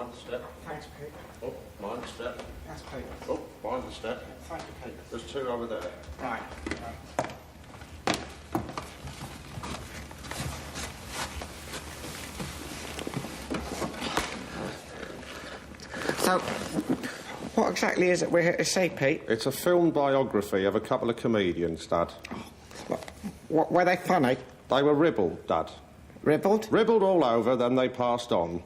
Mind the step. Thanks, Pete. Oh, mind the step. That's Pete. Oh, mind the step. Thank you, Pete. There's two over there. Right. So, what exactly is it we're here to see, Pete? It's a film biography of a couple of comedians, Dad. What, were they funny? They were ribald, Dad. Ribbled? Ribbled all over, then they passed on.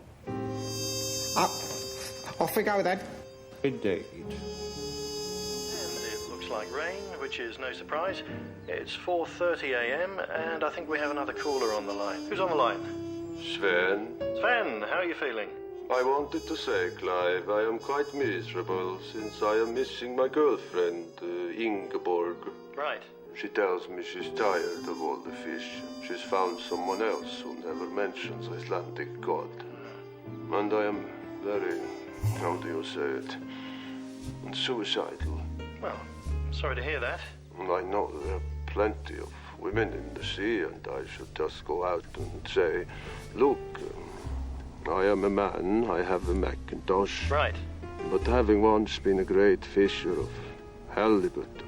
Off we go, then. Indeed. And it looks like rain, which is no surprise. It's 4:30 a.m. and I think we have another caller on the line. Who's on the line? Sven, Sven, how are you feeling? I wanted to say, Clive, I am quite miserable since I am missing my girlfriend, Ingeborg. Right. She tells me she's tired of all the fish. She's found someone else who never mentions Icelandic god. And I am very, how do you say it, suicidal. Well, sorry to hear that. And I know there are plenty of women in the sea, and I should just go out and say, look, I am a man, I have a Macintosh. Right. But having once been a great fisher of halibut,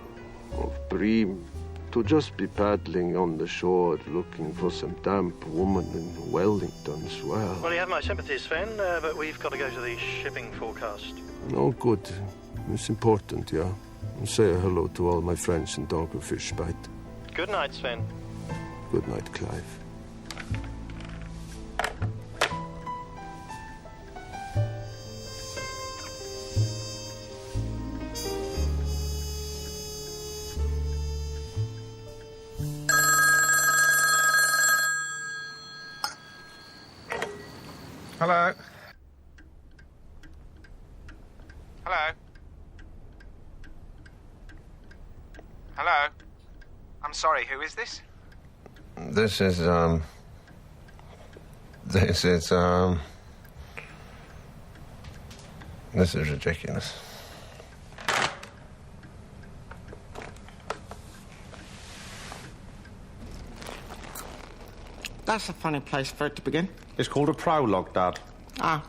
of bream, to just be paddling on the shore looking for some damp woman in Wellington's, well... Well, you have my sympathies, Sven, but we've got to go to the shipping forecast. Oh, good. It's important, yeah. And say hello to all my friends in Dogfish Bite. Good night, Sven. Good night, Clive. Hello? Hello? Hello? I'm sorry, who is this? This is ridiculous. That's a funny place for it to begin. It's called a prologue, Dad. Ah,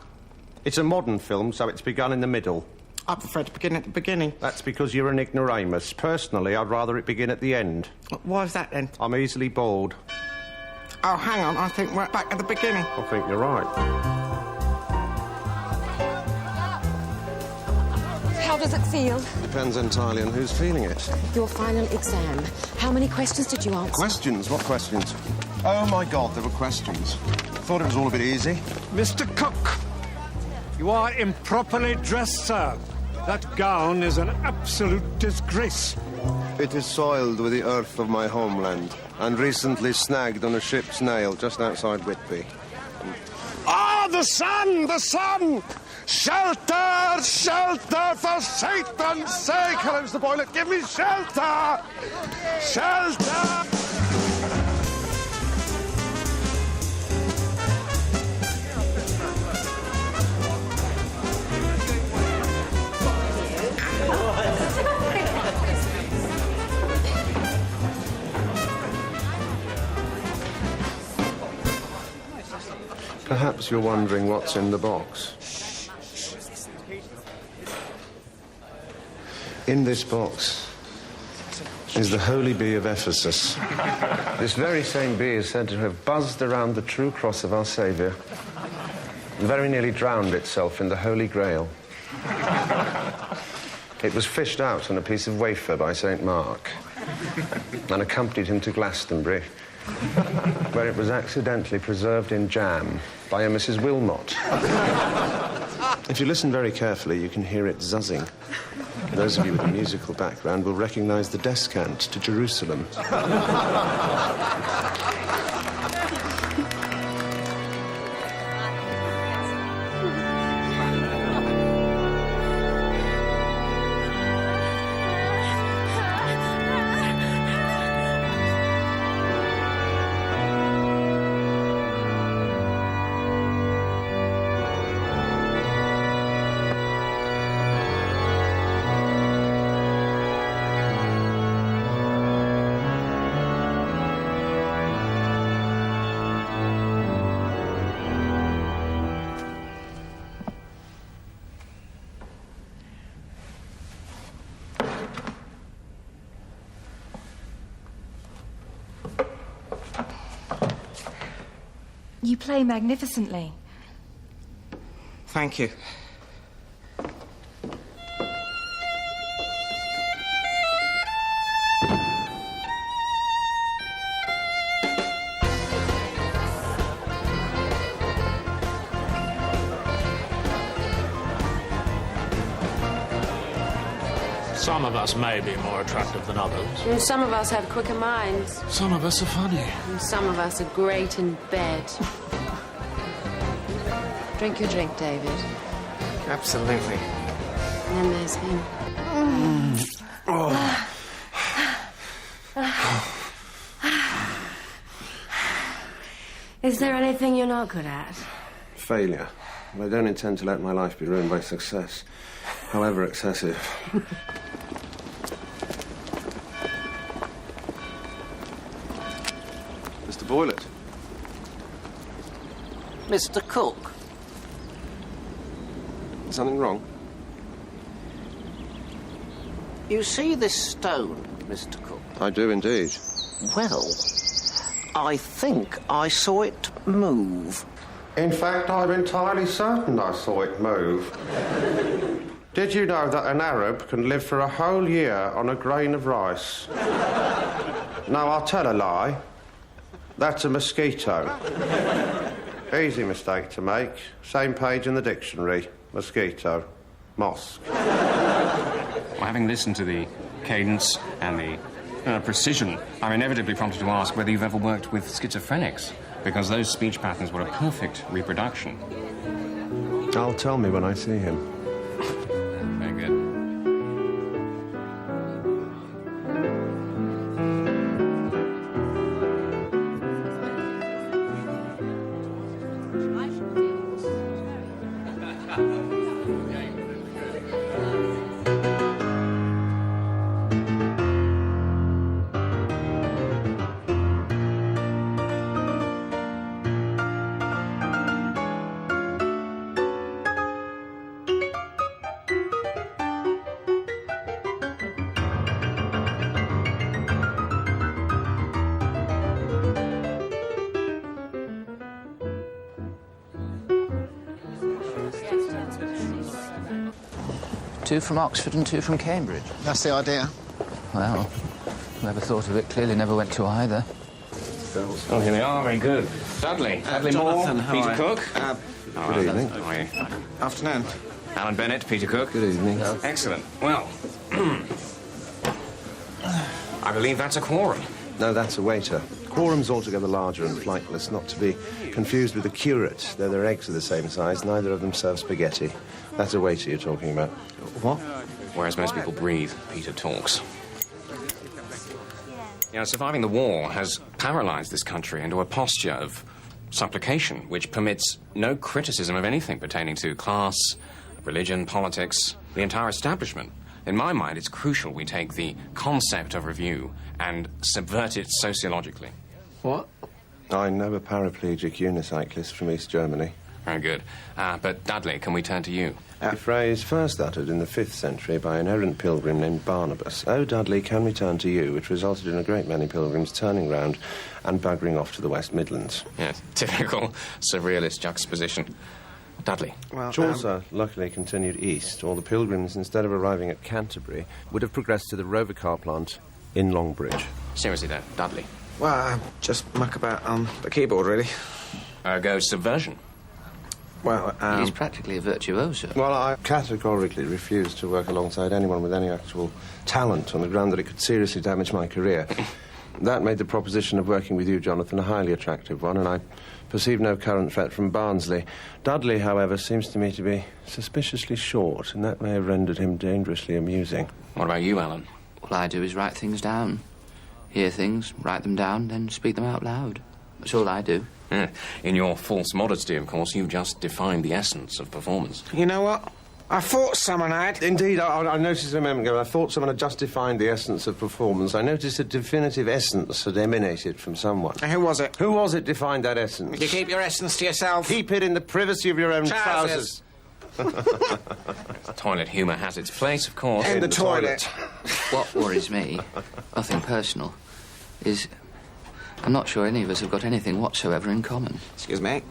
It's a modern film, so it's begun in the middle. I prefer to begin at the beginning. That's because you're an ignoramus. Personally, I'd rather it begin at the end. Why is that, then? I'm easily bored. Oh, hang on, I think we're back at the beginning. I think you're right. How does it feel? Depends entirely on who's feeling it. Your final exam. How many questions did you answer? Questions? What questions? Oh, my God, there were questions. Thought it was all a bit easy. Mr. Cook, you are improperly dressed, sir. That gown is an absolute disgrace. It is soiled with the earth of my homeland and recently snagged on a ship's nail just outside Whitby. Ah, the sun! The sun! Shelter! Shelter, for Satan's sake! Hello, Mr. Boylet, give me shelter! Shelter! Perhaps you're wondering what's in the box. In this box is the holy bee of Ephesus. This very same bee is said to have buzzed around the true cross of our Saviour and very nearly drowned itself in the Holy Grail. It was fished out on a piece of wafer by St. Mark and accompanied him to Glastonbury, where it was accidentally preserved in jam by a Mrs. Wilmot. If you listen very carefully, you can hear it zuzzing. Those of you with a musical background will recognise the descant to Jerusalem. You play magnificently. Thank you. Some of us may be more attractive than others. And some of us have quicker minds. Some of us are funny. And some of us are great in bed. Drink your drink, David. Absolutely. And then there's him. Is there anything you're not good at? Failure. I don't intend to let my life be ruined by success, however excessive. Mr. Boylett. Mr. Cook. Something wrong? You see this stone, Mr. Cook? I do indeed. Well, I think I saw it move. In fact, I'm entirely certain I saw it move. Did you know that an Arab can live for a whole year on a grain of rice? No, I'll tell a lie. That's a mosquito. Easy mistake to make. Same page in the dictionary. Mosquito. Mosque. Well, having listened to the cadence and the precision, I'm inevitably prompted to ask whether you've ever worked with schizophrenics, because those speech patterns were a perfect reproduction. I'll tell me when I see him. Very good. Two from Oxford and two from Cambridge. That's the idea. Well, whoever thought of it clearly never went to either. Oh, here they are. Very good. Dudley. Dudley Jonathan, Moore. Peter Cook. Good evening. How are you? Afternoon. Alan Bennett, Peter Cook. Good evening. Excellent. Well, I believe that's a quorum. No, that's a waiter. Quorum's altogether larger and flightless, not to be confused with a curate. Though their eggs are the same size, neither of them serve spaghetti. That's a waiter you're talking about. What? Whereas most people breathe, Peter talks. You know, surviving the war has paralyzed this country into a posture of supplication, which permits no criticism of anything pertaining to class, religion, politics, the entire establishment. In my mind, it's crucial we take the concept of review and subvert it sociologically. What? I know a paraplegic unicyclist from East Germany. Very good. But Dudley, can we turn to you? A phrase first uttered in the 5th century by an errant pilgrim named Barnabas. Oh, Dudley, can we turn to you? Which resulted in a great many pilgrims turning round and buggering off to the West Midlands. Yes, typical surrealist juxtaposition. Dudley. Well, Chaucer luckily continued east. All the pilgrims, instead of arriving at Canterbury, would have progressed to the Rover car plant in Longbridge. Seriously, though, Dudley. Well, just muck about on the keyboard, really. Ergo subversion. Well, He's practically a virtuoso. Well, I categorically refuse to work alongside anyone with any actual talent on the ground that it could seriously damage my career. That made the proposition of working with you, Jonathan, a highly attractive one, and I perceive no current threat from Barnsley. Dudley, however, seems to me to be suspiciously short, and that may have rendered him dangerously amusing. What about you, Alan? All I do is write things down. Hear things, write them down, then speak them out loud. That's all I do. In your false modesty, of course, you've just defined the essence of performance. You know what? I thought someone had. Indeed, I noticed a moment ago, I thought someone had just defined the essence of performance. I noticed a definitive essence had emanated from someone. And who was it? Who was it defined that essence? You keep your essence to yourself. Keep it in the privacy of your own Trousers. Toilet humour has its place, of course. In the toilet. What worries me, nothing personal, is I'm not sure any of us have got anything whatsoever in common. Excuse me.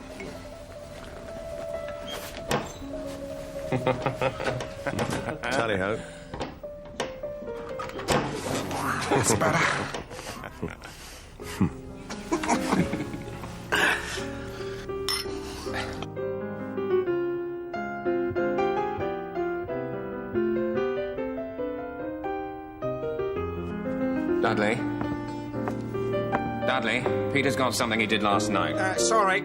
Tally-ho. That's better. Dudley? Dudley, Peter's got something he did last night. Sorry.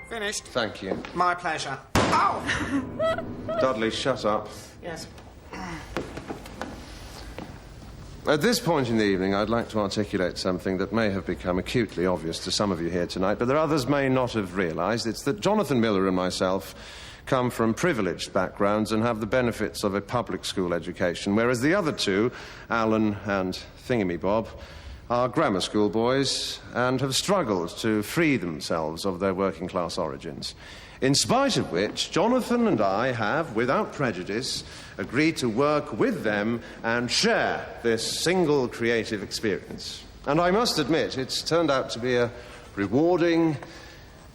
Finished? Thank you. My pleasure. Oh! Dudley, shut up. Yes. At this point in the evening, I'd like to articulate something that may have become acutely obvious to some of you here tonight, but that others may not have realised. It's that Jonathan Miller and myself come from privileged backgrounds and have the benefits of a public school education, whereas the other two, Alan and Thingamy-Bob, are grammar school boys and have struggled to free themselves of their working-class origins. In spite of which, Jonathan and I have, without prejudice, agreed to work with them and share this single creative experience. And I must admit, it's turned out to be a rewarding,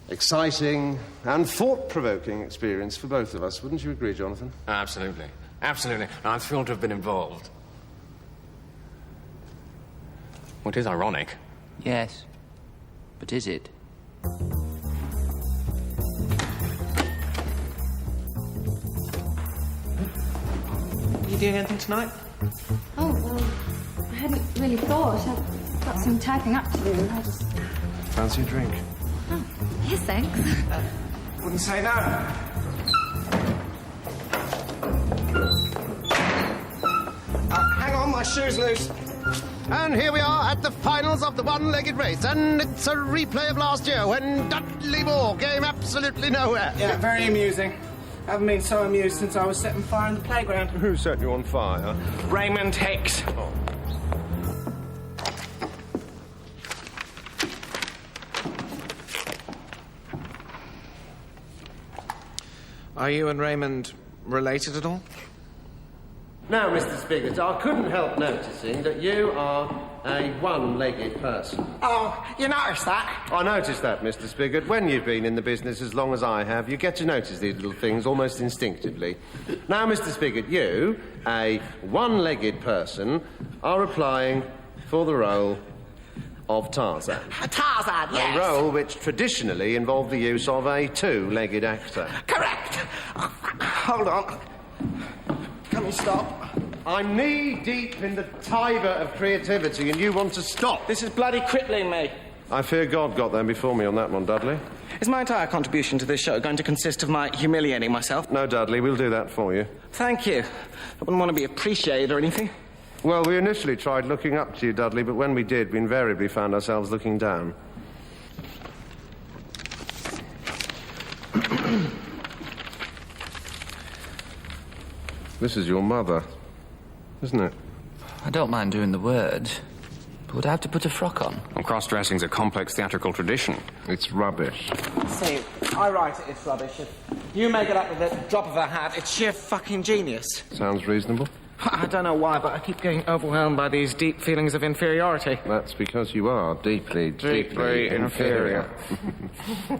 exciting, and thought-provoking experience for both of us. Wouldn't you agree, Jonathan? Absolutely. Absolutely. I'm thrilled to have been involved. Well, it is ironic. Yes. But is it? You doing anything tonight? Oh, well, I hadn't really thought. I've got some typing up to do. I just... Fancy a drink? Oh, yes, thanks. Wouldn't say no. Hang on, my shoe's loose. And here we are at the finals of the one-legged race, and it's a replay of last year when Dudley Moore came absolutely nowhere. Yeah, very amusing. I haven't been so amused since I was setting fire in the playground. Who set you on fire? Raymond Hicks. Oh. Are you and Raymond related at all? Now, Mr. Spigot, I couldn't help noticing that you are a one-legged person. Oh, you noticed that? I noticed that, Mr. Spigot. When you've been in the business as long as I have, you get to notice these little things almost instinctively. Now, Mr. Spigot, you, a one-legged person, are applying for the role of Tarzan. Tarzan, yes. A role which traditionally involved the use of a two-legged actor. Correct. Hold on. Can we stop? I'm knee-deep in the Tiber of creativity and you want to stop. This is bloody crippling me. I fear God got there before me on that one, Dudley. Is my entire contribution to this show going to consist of my humiliating myself? No, Dudley, we'll do that for you. Thank you. I wouldn't want to be appreciated or anything. Well, we initially tried looking up to you, Dudley, but when we did, we invariably found ourselves looking down. This is your mother, isn't it? I don't mind doing the words, but would I have to put a frock on? Well, cross-dressing's a complex theatrical tradition. It's rubbish. See, I write it, it's rubbish. If you make it up with a drop of a hat, it's sheer fucking genius. Sounds reasonable. I don't know why, but I keep getting overwhelmed by these deep feelings of inferiority. That's because you are deeply inferior.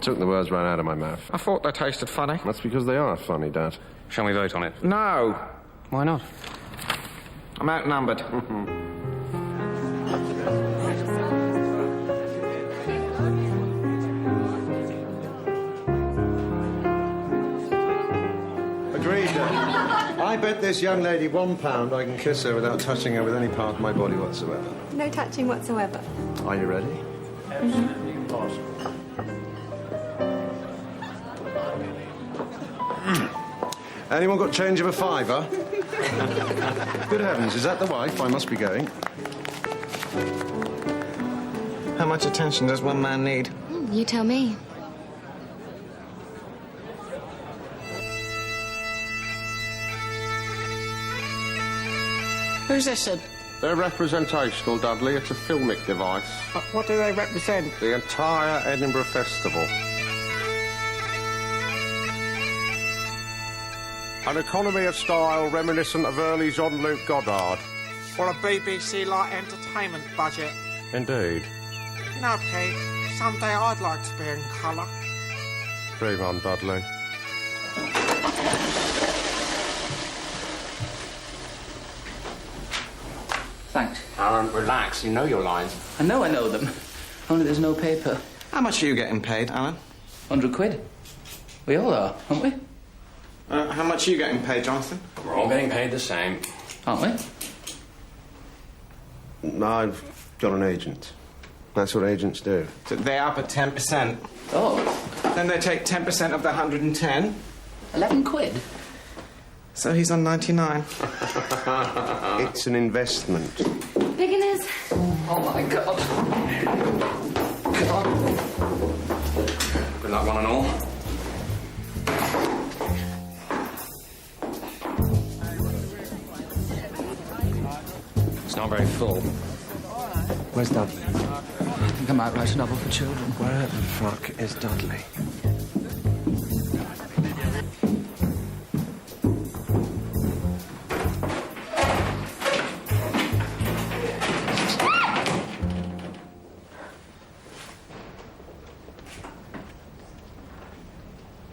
Took the words right out of my mouth. I thought they tasted funny. That's because they are funny, Dad. Shall we vote on it? No. Why not? I'm outnumbered. Agreed, Dad. I bet this young lady £1 I can kiss her without touching her with any part of my body whatsoever. No touching whatsoever. Are you ready? Absolutely impossible. Anyone got change of a £5? Good heavens, is that the wife? I must be going. How much attention does one man need? You tell me. Who's this, Sid? They're representational, Dudley. It's a filmic device. What do they represent? The entire Edinburgh Festival. An economy of style reminiscent of early Jean-Luc Godard. Or a BBC light entertainment budget. Indeed. No, Pete. Someday I'd like to be in colour. Dream on, Dudley. Thanks. Aaron, relax. You know your lines. I know them. Only there's no paper. How much are you getting paid, Alan? 100 quid. We all are, aren't we? How much are you getting paid, Jonathan? We're all getting paid the same. Aren't we? I've got an agent. That's what agents do. So they're up at 10%. Oh. Then they take 10% of the 110. 11 quid? So he's on 99. It's an investment. Beginners. Oh, my God. Good luck, one and all. It's not very full. Where's Dudley? I think I might write a novel for children. Where the fuck is Dudley?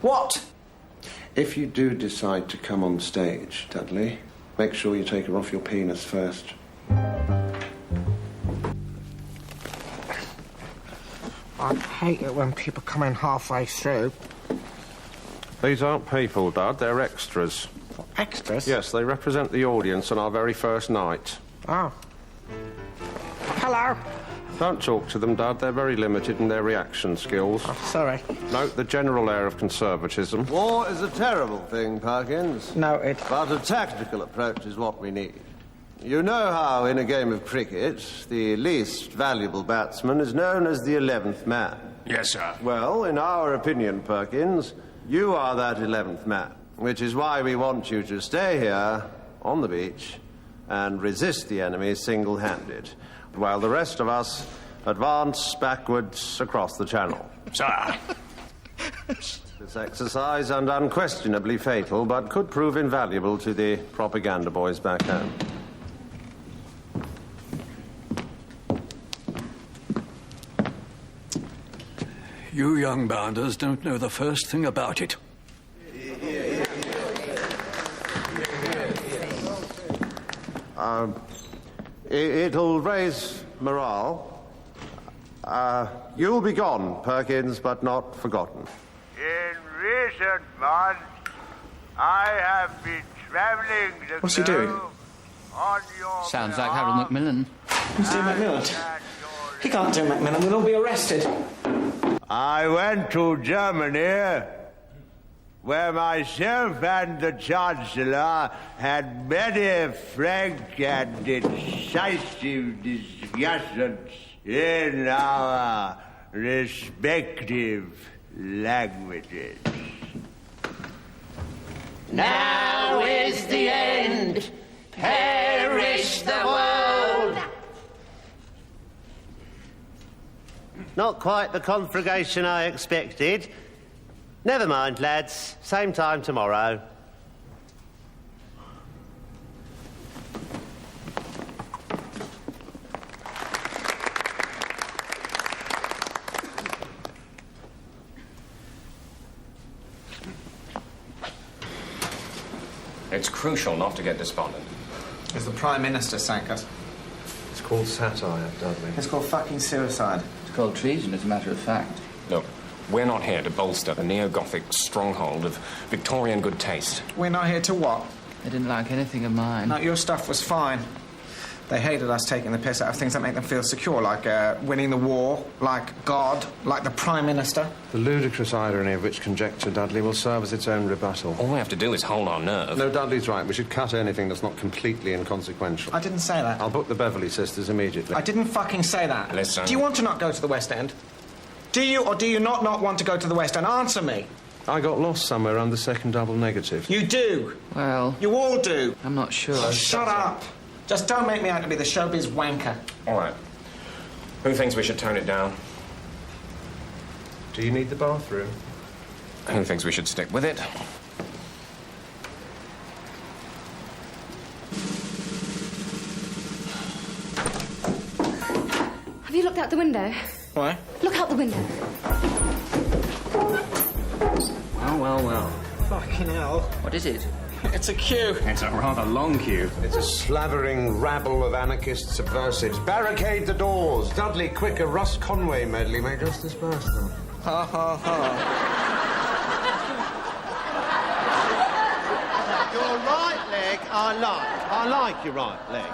What? If you do decide to come on stage, Dudley, make sure you take her off your penis first. I hate it when people come in halfway through. These aren't people, Dad. They're extras. Extras? Yes, they represent the audience on our very first night. Oh. Hello. Don't talk to them, Dad. They're very limited in their reaction skills. Oh, sorry. Note the general air of conservatism. War is a terrible thing, Perkins. Noted. But a tactical approach is what we need. You know how, in a game of cricket, the least valuable batsman is known as the 11th man. Yes, sir. Well, in our opinion, Perkins, you are that 11th man, which is why we want you to stay here on the beach and resist the enemy single-handed, while the rest of us advance backwards across the channel. Sir. This exercise, and unquestionably fatal, but could prove invaluable to the propaganda boys back home. You young bounders don't know the first thing about it. It'll raise morale. You'll be gone, Perkins, but not forgotten. In recent months, I have been traveling the What's he doing? on your Sounds like Harold Macmillan. Who's doing Macmillan? He can't do Macmillan. We'll all be arrested. I went to Germany, where myself and the Chancellor had many frank and incisive discussions in our respective languages. Now is the end. Perish the world. Not quite the conflagration I expected. Never mind, lads. Same time tomorrow. It's crucial not to get despondent. As the Prime Minister sank us. It's called satire, Dudley. It's called fucking suicide. It's called treason, as a matter of fact. Look, we're not here to bolster the neo-Gothic stronghold of Victorian good taste. We're not here to what? They didn't like anything of mine. No, your stuff was fine. They hated us taking the piss out of things that make them feel secure, like winning the war, like God, like the Prime Minister. The ludicrous irony of which conjecture, Dudley, will serve as its own rebuttal. All we have to do is hold our nerve. No, Dudley's right. We should cut anything that's not completely inconsequential. I didn't say that. I'll book the Beverley Sisters immediately. I didn't fucking say that. Listen. Do you want to not go to the West End? Do you or do you not want to go to the West End? Answer me. I got lost somewhere around the second double negative. You do. Well... You all do. I'm not sure. Shut up. Just don't make me out to be the showbiz wanker. All right. Who thinks we should tone it down? Do you need the bathroom? Who thinks we should stick with it? Have you looked out the window? Why? Look out the window. Well. Fucking hell. What is it? It's a queue. It's a rather long queue. It's a slavering rabble of anarchist subversives. Barricade the doors. Dudley, quick, a Russ Conway medley may just disperse them. Ha ha ha. Your right leg, I like your right leg.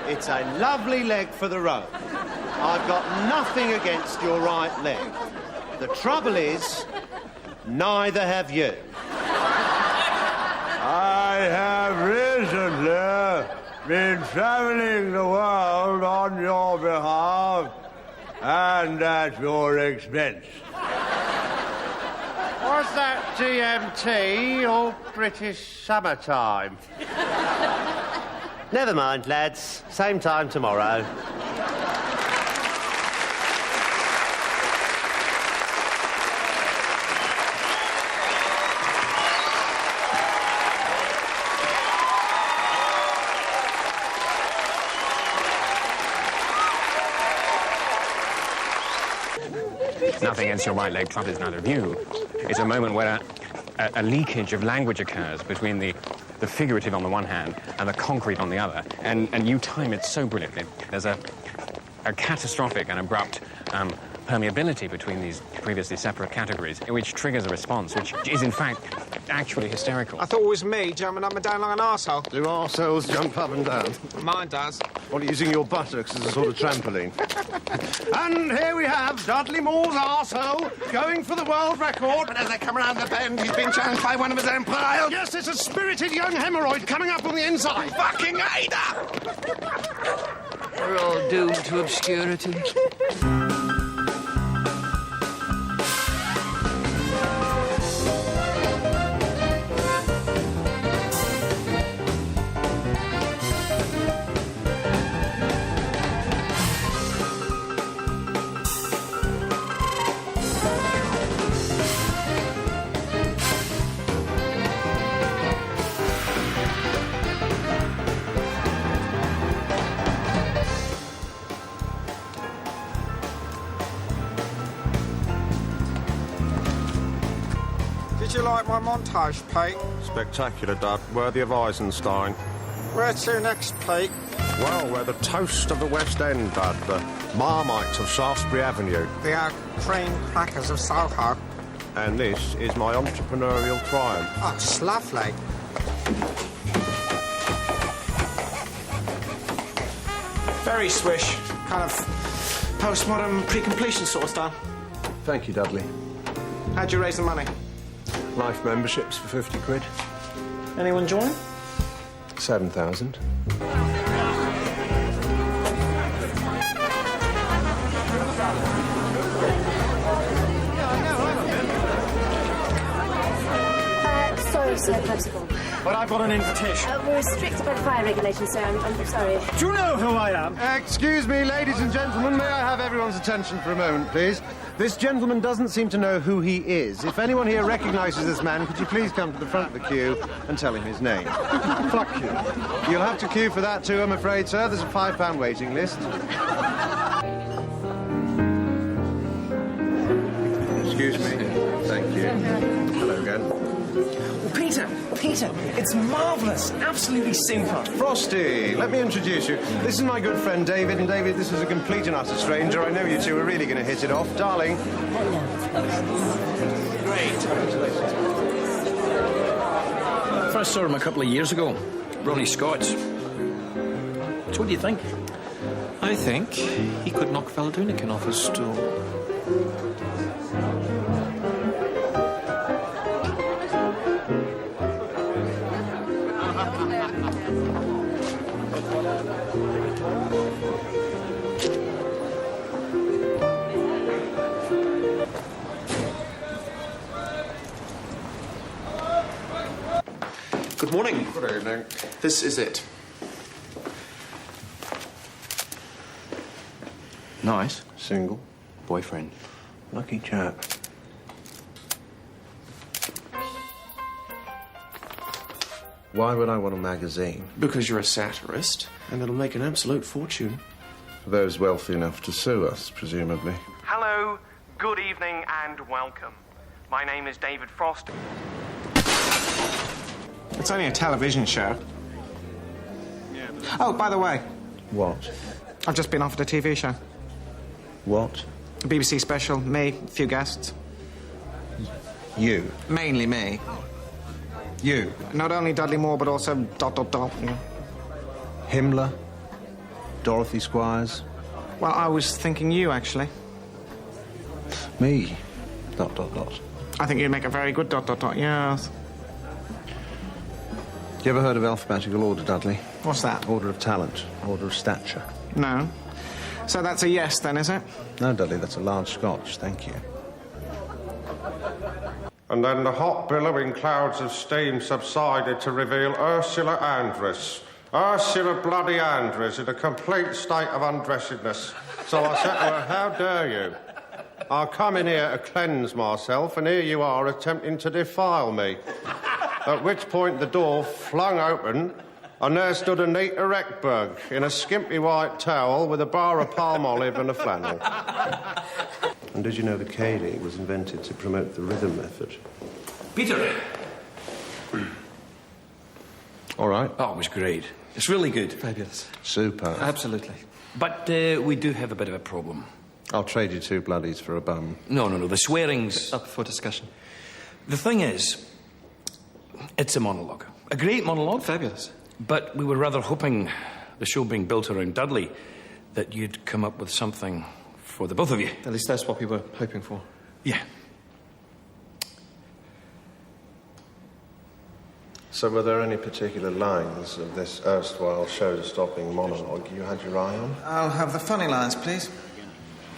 It's a lovely leg for the road. I've got nothing against your right leg. The trouble is, neither have you. I have recently been travelling the world on your behalf and at your expense. Was that GMT or British summertime? Never mind, lads. Same time tomorrow. Nothing against your right leg troubles neither of you. It's a moment where a leakage of language occurs between the figurative on the one hand and the concrete on the other, and you time it so brilliantly. There's a catastrophic and abrupt permeability between these previously separate categories, which triggers a response which is, in fact, actually hysterical. I thought it was me jumping up and down like an arsehole. Do arseholes jump up and down? Mine does. What, using your buttocks as a sort of trampoline? And here we have Dudley Moore's arsehole going for the world record. But as they come around the bend, he's been challenged by one of his own pile. Yes, it's a spirited young hemorrhoid coming up on the inside. Fucking Ada! We're all doomed to obscurity. Did you like my montage, Pete? Spectacular, Dud. Worthy of Eisenstein. Where to next, Pete? Well, we're the toast of the West End, Dud. The Marmites of Shaftesbury Avenue. The cream crackers of Soho. And this is my entrepreneurial triumph. Oh, it's lovely. Very swish. Kind of postmodern pre-completion sort of style. Thank you, Dudley. How'd you raise the money? Life memberships for 50 quid. Anyone join? 7,000. Sorry, Sir Percival. But I've got an invitation. We're restricted by the fire regulations, sir. I'm sorry. Do you know who I am? Excuse me, ladies and gentlemen, may I have everyone's attention for a moment, please? This gentleman doesn't seem to know who he is. If anyone here recognises this man, could you please come to the front of the queue and tell him his name? Fuck you. You'll have to queue for that too, I'm afraid, sir. There's a £5 waiting list. Excuse me. Thank you. Hello again. Peter, it's marvellous. Absolutely super. Frosty, let me introduce you. This is my good friend David, and David, this is a complete and utter stranger. I know you two are really going to hit it off. Darling. Great. First saw him a couple of years ago. Ronnie Scott's. So what do you think? I think he could knock Valdunican off his stool. Good morning. Good evening. This is it. Nice. Single. Boyfriend. Lucky chap. Why would I want a magazine? Because you're a satirist, and it'll make an absolute fortune. Those wealthy enough to sue us, presumably. Hello, good evening, and welcome. My name is David Frost. It's only a television show. Oh, by the way, What? I've just been offered a TV show. What? A BBC special, me, a few guests. You? Mainly me. You? Not only Dudley Moore, but also ... Yeah. Himmler? Dorothy Squires? Well, I was thinking you, actually. Me? ... I think you'd make a very good ... yes. You ever heard of alphabetical order, Dudley? What's that? Order of talent, order of stature. No. So that's a yes, then, is it? No, Dudley, that's a large Scotch, thank you. And then the hot billowing clouds of steam subsided to reveal Ursula Andress. Ursula bloody Andress in a complete state of undressedness. So I said to her, how dare you? I come in here to cleanse myself, and here you are attempting to defile me. At which point the door flung open, and there stood Anita Reckberg in a skimpy white towel with a bar of palm olive and a flannel. And did you know the K-League was invented to promote the rhythm method? Peter! All right. Oh, it was great. It's really good. Fabulous. Super. Absolutely. But we do have a bit of a problem. I'll trade you 2 bloodies for a bum. No. The swearing's Up for discussion. The thing is, it's a monologue. A great monologue. Fabulous. But we were rather hoping, the show being built around Dudley, that you'd come up with something for the both of you. At least that's what we were hoping for. Yeah. So were there any particular lines of this erstwhile show-stopping monologue you had your eye on? I'll have the funny lines, please.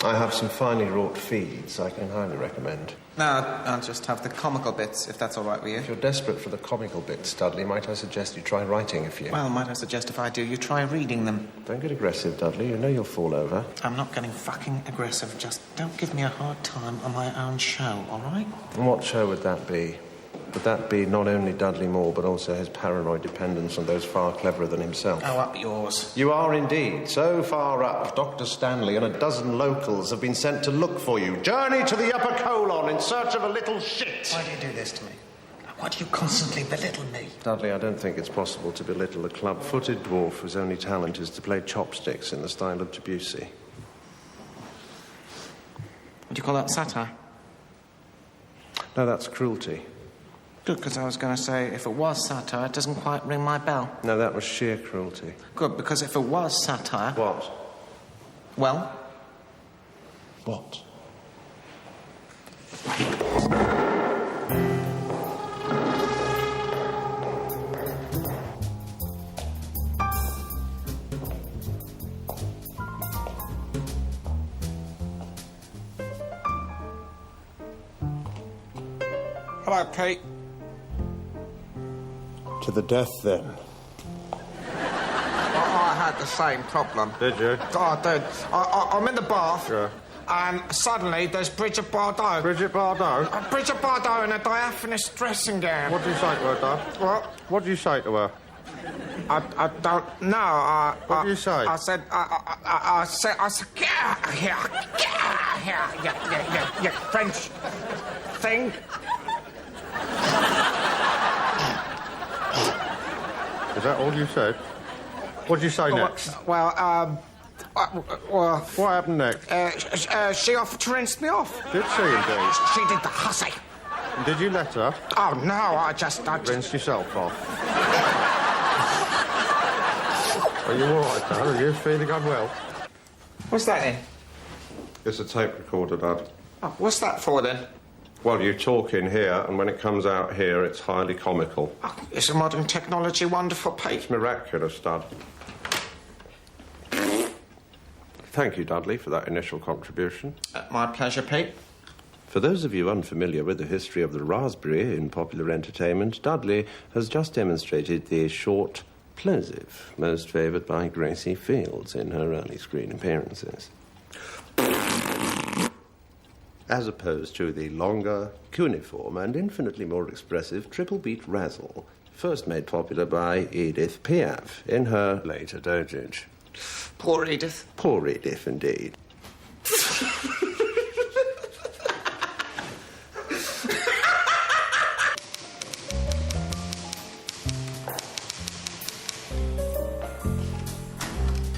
I have some finely wrought feeds I can highly recommend. No, I'll just have the comical bits, if that's all right with you. If you're desperate for the comical bits, Dudley, might I suggest you try writing a few? Well, might I suggest if I do, you try reading them. Don't get aggressive, Dudley. You know you'll fall over. I'm not getting fucking aggressive. Just don't give me a hard time on my own show, all right? And what show would that be? Would that be not only Dudley Moore, but also his paranoid dependence on those far cleverer than himself? Oh, up yours. You are indeed. So far up, Dr. Stanley and a dozen locals have been sent to look for you. Journey to the upper colon in search of a little shit. Why do you do this to me? Why do you constantly belittle me? Dudley, I don't think it's possible to belittle a club-footed dwarf whose only talent is to play chopsticks in the style of Debussy. Would you call that satire? No, that's cruelty. Good, because I was going to say, if it was satire, it doesn't quite ring my bell. No, that was sheer cruelty. Good, because if it was satire... What? Well? What? Hello, Pete. To the death, then. I had the same problem. Did you? Oh, dude. I'm in the bath. Yeah. And suddenly there's Bridget Bardot. Bridget Bardot? Bridget Bardot in a diaphanous dressing gown. What did you say to her, Dad? What? What did you say to her? I don't know. What did you say? I said, yeah, French thing. Is that all you said? What did you say next? Well, what happened next? She offered to rinse me off. Did she indeed? She did the hussy. And did you let her? Oh, no, I just... Rinse yourself off. Are you all right, Dad? Are you feeling unwell? What's that then? It's a tape recorder, Dad. Oh, what's that for then? Well, you talk in here, and when it comes out here, it's highly comical. Oh, isn't modern technology wonderful, Pete? It's miraculous, Dad. Thank you, Dudley, for that initial contribution. My pleasure, Pete. For those of you unfamiliar with the history of the raspberry in popular entertainment, Dudley has just demonstrated the short plosive, most favoured by Gracie Fields in her early screen appearances, as opposed to the longer, cuneiform and infinitely more expressive triple beat razzle, first made popular by Edith Piaf in her later dotage. Poor Edith. Poor Edith, indeed.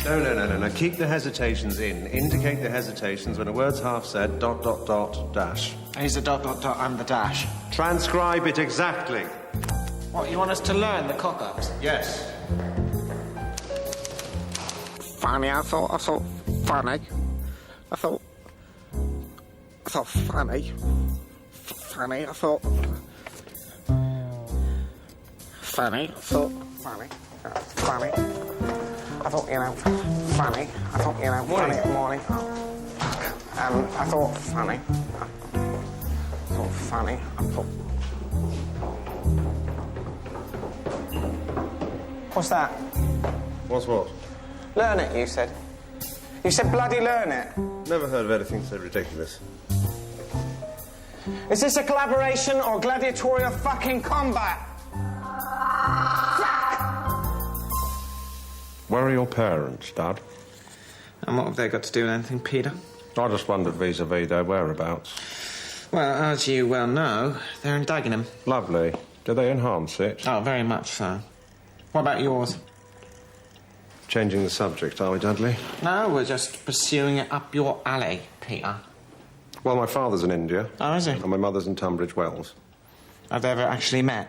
No. Keep the hesitations in. Indicate the hesitations when a word's half said, ... dash. He's the ... I'm the dash. Transcribe it exactly. What, you want us to learn the cock-ups? Yes. Funny, I thought funny. I thought funny. Funny, I thought... Funny, I thought... Funny. Funny. I thought, you know, funny. I thought, you know, funny morning. I thought funny. I thought funny. I thought... What's that? What's what? Learn it, you said. You said bloody learn it. Never heard of anything so ridiculous. Is this a collaboration or gladiatorial fucking combat? Where are your parents, Dad? And what have they got to do with anything, Peter? I just wondered vis-a-vis their whereabouts. Well, as you well know, they're in Dagenham. Lovely. Do they enhance it? Oh, very much so. What about yours? Changing the subject, are we, Dudley? No, we're just pursuing it up your alley, Peter. Well, my father's in India. Oh, is he? And my mother's in Tunbridge Wells. Have they ever actually met?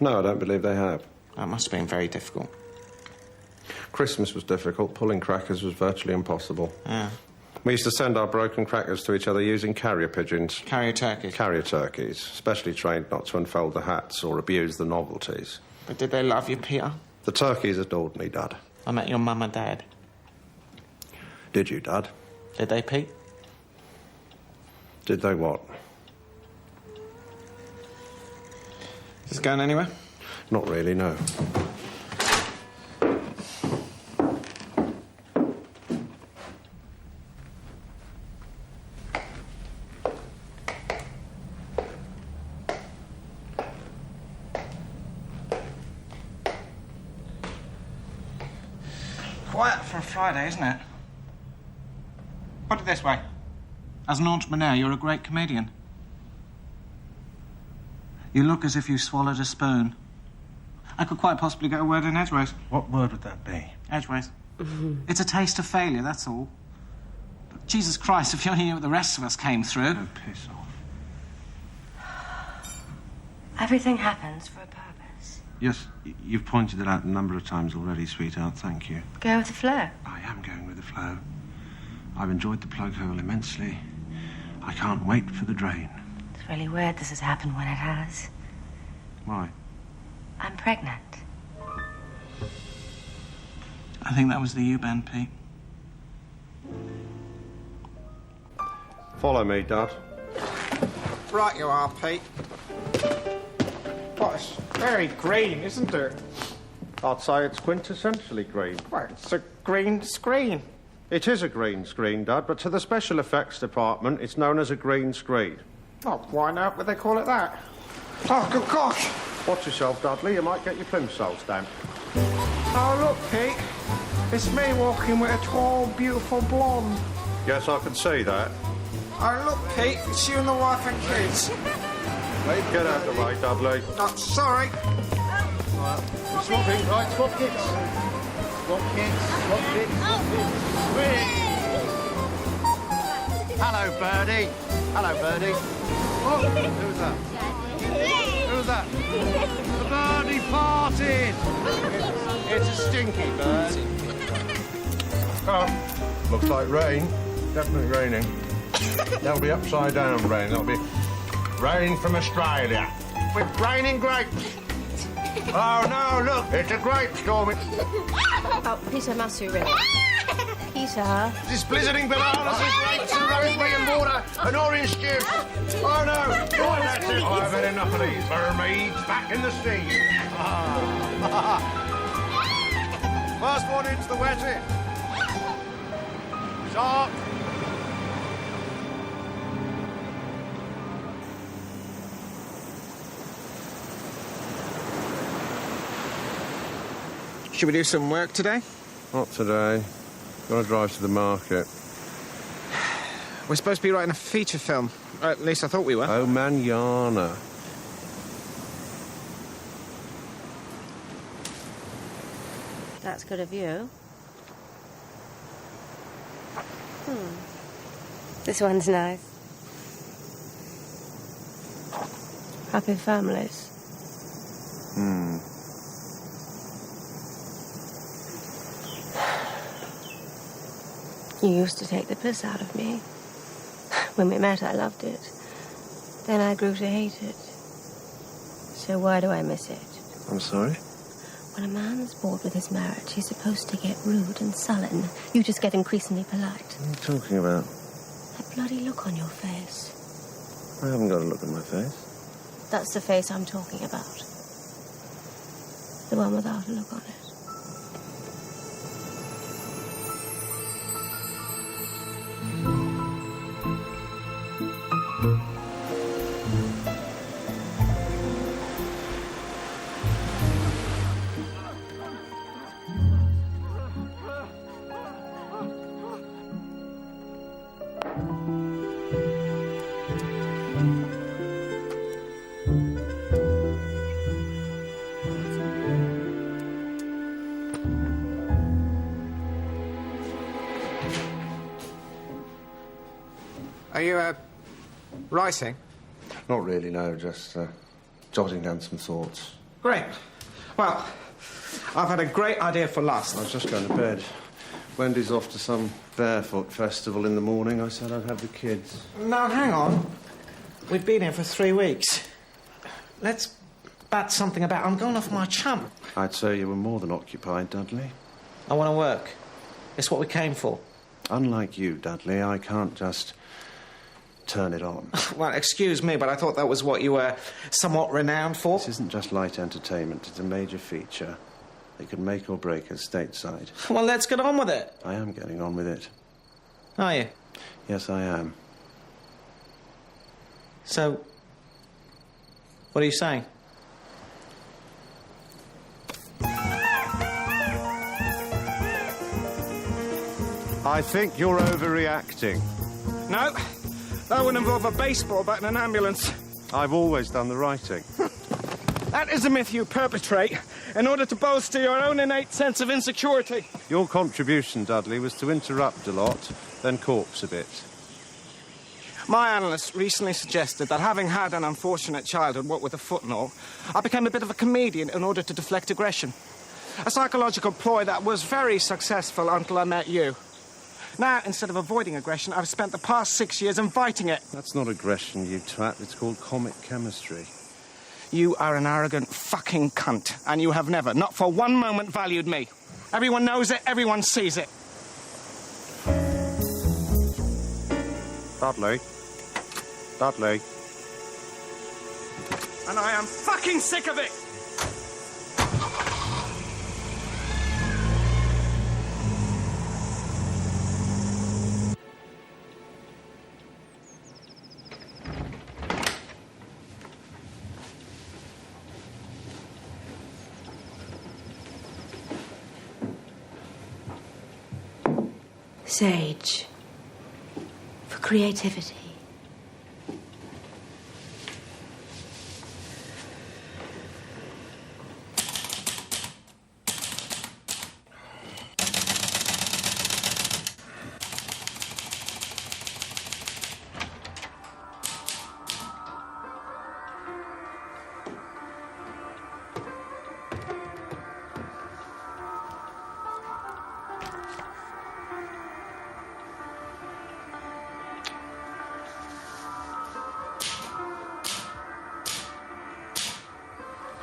No, I don't believe they have. That must have been very difficult. Christmas was difficult. Pulling crackers was virtually impossible. Yeah. We used to send our broken crackers to each other using carrier pigeons. Carrier turkeys? Carrier turkeys, specially trained not to unfold the hats or abuse the novelties. But did they love you, Peter? The turkeys adored me, Dad. I met your mum and dad. Did you, Dad? Did they, Pete? Did they what? Is this going anywhere? Not really, no. Quiet for a Friday, isn't it? Put it this way. As an entrepreneur, you're a great comedian. You look as if you swallowed a spoon. I could quite possibly get a word in edgeways. What word would that be? Edgeways. It's a taste of failure, that's all. But Jesus Christ, if you only knew what the rest of us came through. Oh, piss off. Everything happens for a purpose. Yes, you've pointed it out a number of times already, sweetheart. Thank you. Go with the flow. I am going with the flow. I've enjoyed the plug hole immensely. I can't wait for the drain. It's really weird this has happened when it has. Why? I'm pregnant. I think that was the U-bend, Pete. Follow me, Dad. Right you are, Pete. Well, it's very green, isn't it? I'd say it's quintessentially green. Well, it's a green screen. It is a green screen, Dad, but to the special effects department, it's known as a green screen. Oh, why not would they call it that? Oh, good gosh. Watch yourself, Dudley. You might get your plimsoll stamped. Oh, look, Pete. It's me walking with a tall, beautiful blonde. Yes, I can see that. Oh, look, Pete. It's you and the wife and kids. Get out of the way, Dudley. Oh, sorry. Swapping, right, swap kits. Swap kits, swap kits, swap kits. Hello, Birdie. Hello, Birdie. Oh, who's that? Who's that? The birdie farted. It's a stinky bird. Oh, looks like rain. Definitely raining. That'll be upside down rain. That'll be rain from Australia. With raining grapes. Oh, no, look, it's a grape storm. Oh, Peter Masu, really. Peter. It's blizzarding bananas and grapes and rosemary and water and orange juice. Oh, no. Oh, that's it. I've had enough of these. Mermaids back in the sea. First one into the wet it. Shark. Should we do some work today? Not today. Got to drive to the market. We're supposed to be writing a feature film. At least I thought we were. Oh, manana. That's good of you. This one's nice. Happy families. You used to take the piss out of me. When we met, I loved it. Then I grew to hate it. So why do I miss it? I'm sorry? When a man's bored with his marriage, he's supposed to get rude and sullen. You just get increasingly polite. What are you talking about? That bloody look on your face. I haven't got a look on my face. That's the face I'm talking about. The one without a look on it. Are you, writing? Not really, no. Just jotting down some thoughts. Great. Well, I've had a great idea for last. I was just going to bed. Wendy's off to some barefoot festival in the morning. I said I'd have the kids. Now, hang on. We've been here for 3 weeks. Let's bat something about. I'm going off my chump. I'd say you were more than occupied, Dudley. I want to work. It's what we came for. Unlike you, Dudley, I can't just turn it on. Well, excuse me, but I thought that was what you were somewhat renowned for. This isn't just light entertainment. It's a major feature. It could make or break us stateside. Well, let's get on with it. I am getting on with it. Are you? Yes, I am. So, what are you saying? I think you're overreacting. No, that would involve a baseball bat and an ambulance. I've always done the writing. That is a myth you perpetrate in order to bolster your own innate sense of insecurity. Your contribution, Dudley, was to interrupt a lot, then corpse a bit. My analyst recently suggested that having had an unfortunate childhood, what with a foot and all, I became a bit of a comedian in order to deflect aggression. A psychological ploy that was very successful until I met you. Now, instead of avoiding aggression, I've spent the past 6 years inviting it. That's not aggression, you twat. It's called comic chemistry. You are an arrogant fucking cunt, and you have never, not for one moment, valued me. Everyone knows it, everyone sees it. Dudley. Dudley. And I am fucking sick of it! Sage. For creativity.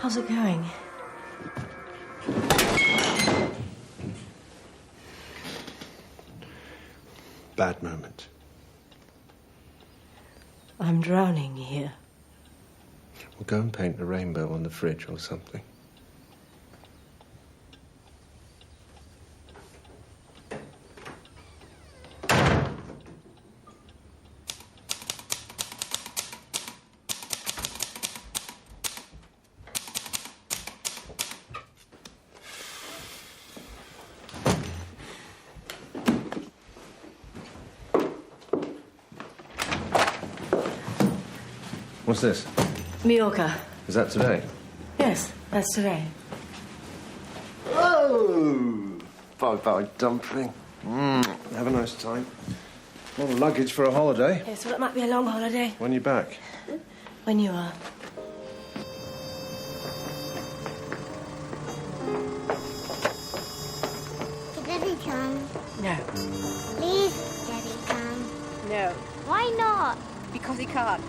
How's it going? Bad moment. I'm drowning here. We'll go and paint a rainbow on the fridge or something. What's this? Mallorca. Is that today? Yes, that's today. Oh! Bye-bye, dumpling. Have a nice time. A lot of luggage for a holiday. Yes, well, it might be a long holiday. When are you back? When you are. Can Daddy come? No. Please, Daddy come. No. Why not? Because he can't.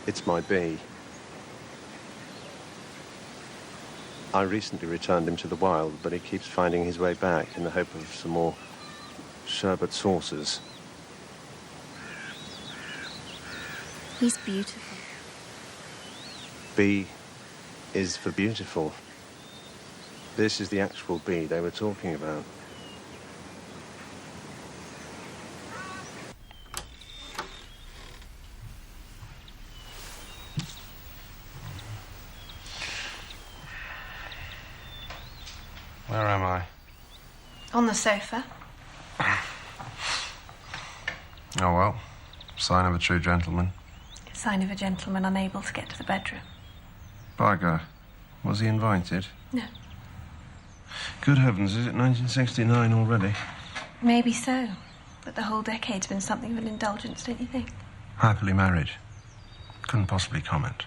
It's my bee. I recently returned him to the wild, but he keeps finding his way back in the hope of some more sherbet sauces. He's beautiful. B is for beautiful. This is the actual bee they were talking about. Where am I? On the sofa. Oh, well. Sign of a true gentleman. Sign of a gentleman unable to get to the bedroom. By God. Was he invited? No. Good heavens, is it 1969 already? Maybe so. But the whole decade's been something of an indulgence, don't you think? Happily married. Couldn't possibly comment.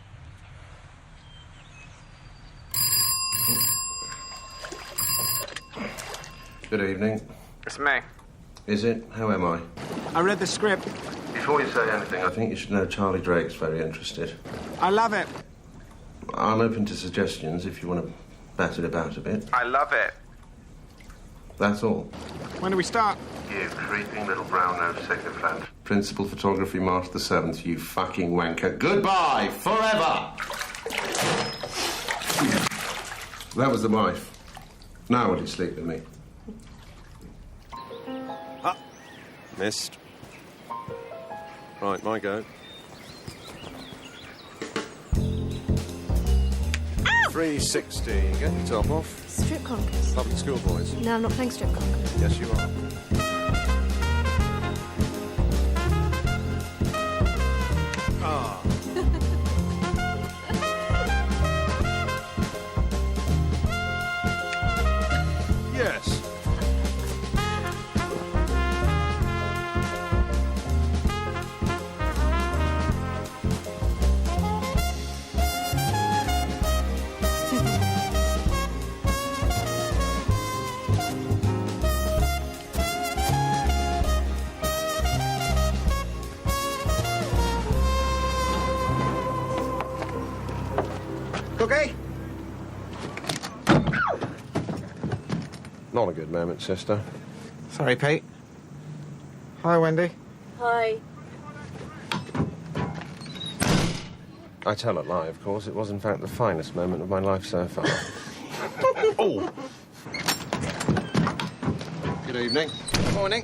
Good evening. It's me. Is it? How am I? I read the script. Before you say anything, I think you should know Charlie Drake's very interested. I love it. I'm open to suggestions if you want to bat it about a bit. I love it. That's all. When do we start? You creeping little brown-nosed sycophant. Principal photography, March the 7th, you fucking wanker. Goodbye, forever! That was the wife. Now would you sleep with me? Missed. Right, my go. 360. Get your top off. Strip conkers. Public school boys. No, I'm not playing strip conkers. Yes, you are. Ah. Yes. Okay. Not a good moment, sister. Sorry, Pete. Hi, Wendy. Hi. I tell a lie, of course. It was, in fact, the finest moment of my life so far. Oh! Good evening. Morning.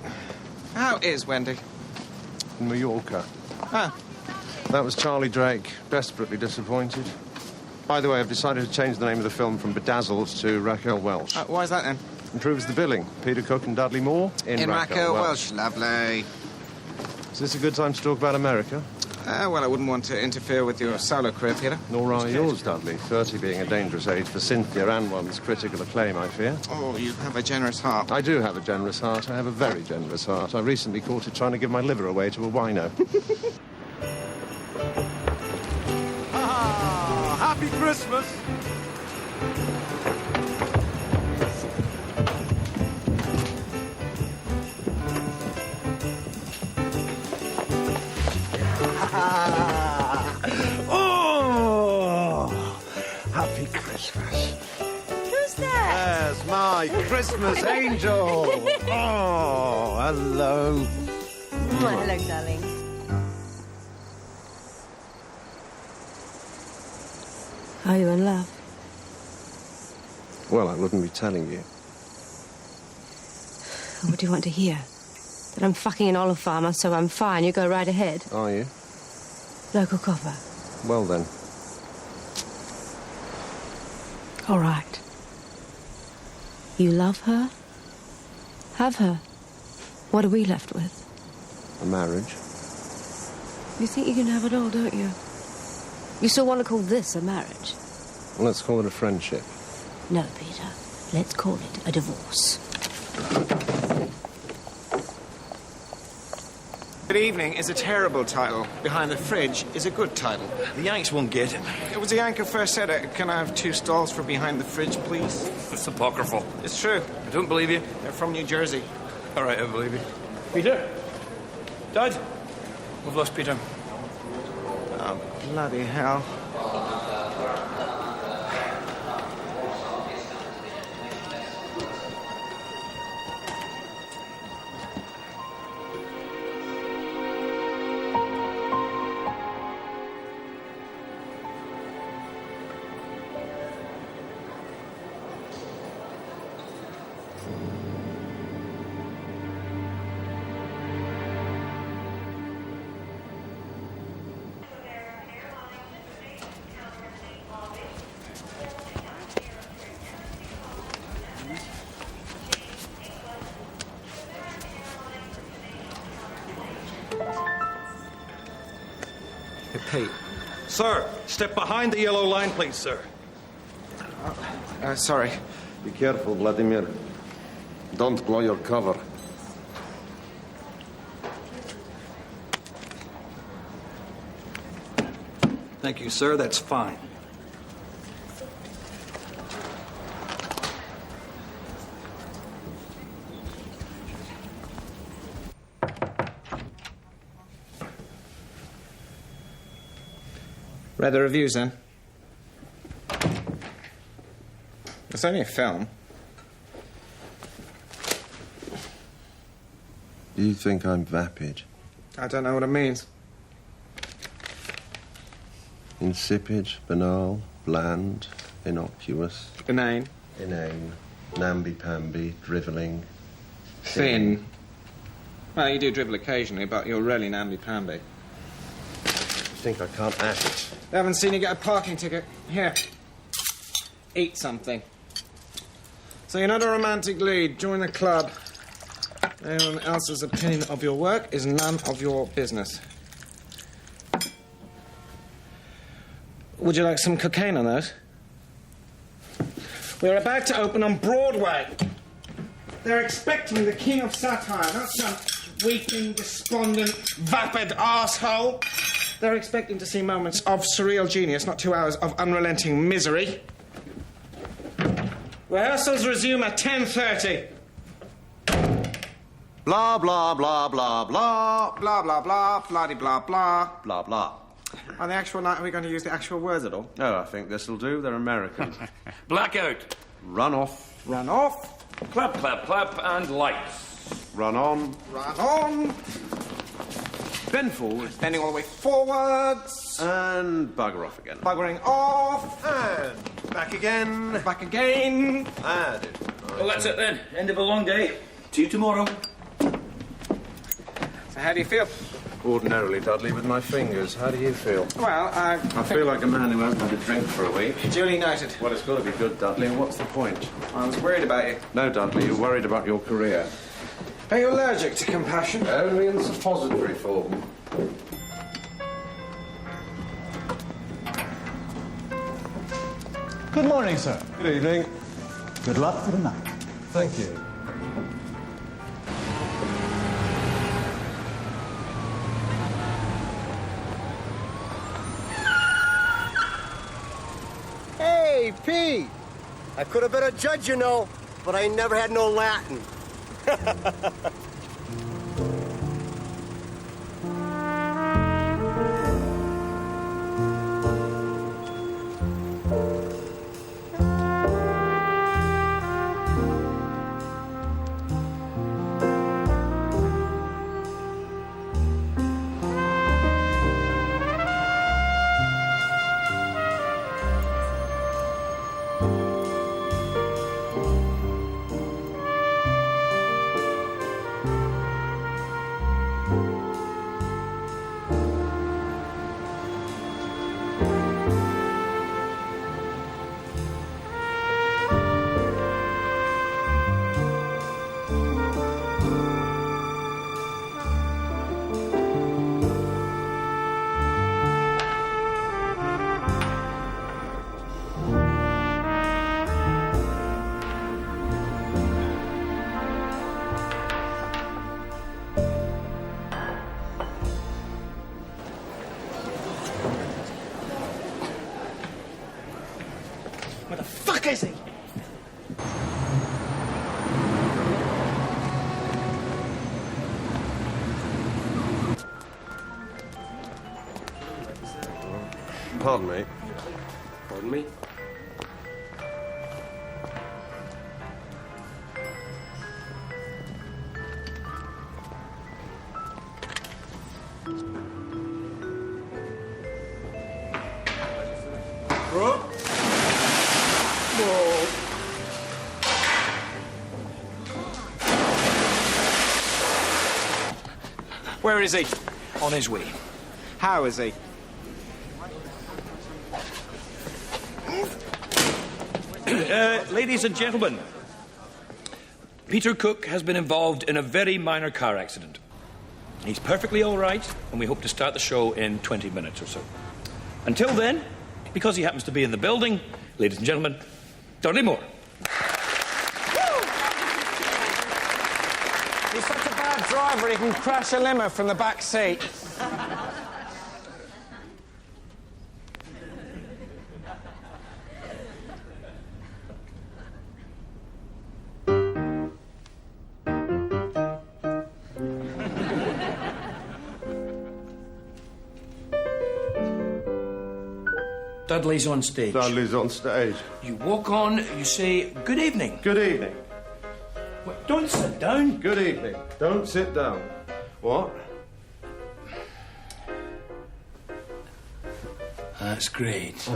How is Wendy? In Mallorca. Ah. That was Charlie Drake, desperately disappointed. By the way, I've decided to change the name of the film from Bedazzled to Raquel Welch. Why is that, then? Improves the billing. Peter Cook and Dudley Moore in Raquel Welch. Lovely. Is this a good time to talk about America? Well, I wouldn't want to interfere with your solo career, Peter. Nor are yours, Dudley. 30 being a dangerous age for Cynthia and one's critical acclaim, I fear. Oh, you have a generous heart. I do have a generous heart. I have a very generous heart. I recently caught it trying to give my liver away to a wino. Christmas. Oh, happy Christmas. Who's that? Yes, my Christmas angel. Oh, hello. Hello, darling. Are you in love? Well, I wouldn't be telling you. What do you want to hear? That I'm fucking an olive farmer, so I'm fine. You go right ahead. Are you? Local copper. Well, then. All right. You love her? Have her? What are we left with? A marriage. You think you can have it all, don't you? You still want to call this a marriage? Well, let's call it a friendship. No, Peter. Let's call it a divorce. Good Evening is a terrible title. Behind the Fridge is a good title. The Yanks won't get it. It was the anchor first said it. Can I have 2 stalls for Behind the Fridge, please? That's apocryphal. It's true. I don't believe you. They're from New Jersey. All right, I believe you. Peter? Dad? We've lost Peter. Oh, bloody hell. Pete. Sir, step behind the yellow line, please, sir. Sorry. Be careful, Vladimir. Don't blow your cover. Thank you, sir. That's fine. Read the reviews, then? It's only a film. Do you think I'm vapid? I don't know what it means. Insipid, banal, bland, innocuous. Inane. Inane. Namby-pamby, drivelling. Thin. Well, you do dribble occasionally, but you're really namby-pamby. You think I can't act? I haven't seen you get a parking ticket. Here. Eat something. So you're not a romantic lead. Join the club. Anyone else's opinion of your work is none of your business. Would you like some cocaine on those? We're about to open on Broadway. They're expecting the king of satire, not some weeping, despondent, vapid arsehole. They're expecting to see moments of surreal genius, not 2 hours of unrelenting misery. Rehearsals resume at 10:30. Blah, blah, blah, blah, blah. Blah, blah, blah, blah-de-blah, blah. Blah, blah. On the actual night, are we going to use the actual words at all? Oh, I think this'll do. They're American. Blackout. Run off. Run off. Clap, clap, clap, and lights. Run on. Run on. Bend forward. Bending all the way forwards. And bugger off again. Buggering off. And back again. Back again. And Well, that's it then. End of a long day. See you tomorrow. So how do you feel? Ordinarily, Dudley, with my fingers. How do you feel? Well, I feel like a man who hasn't had a drink for a week. Duly noted. Well, it's got to be good, Dudley. And what's the point? I was worried about you. No, Dudley, you're worried about your career. Are you allergic to compassion? Only in suppository form. Good morning, sir. Good evening. Good luck for the night. Thank you. P. I could have been a judge, you know, but I never had no Latin. Where the fuck is he? Pardon me. Pardon me? Where is he? On his way. How is he? Ladies and gentlemen, Peter Cook has been involved in a very minor car accident. He's perfectly all right, and we hope to start the show in 20 minutes or so. Until then, because he happens to be in the building, ladies and gentlemen, Dudley Moore. He's such a bad driver, he can crash a limo from the back seat. Dudley's on stage. Dudley's on stage. You walk on, you say, good evening. Good evening. What, don't sit down. Good evening. Don't sit down. What? That's great.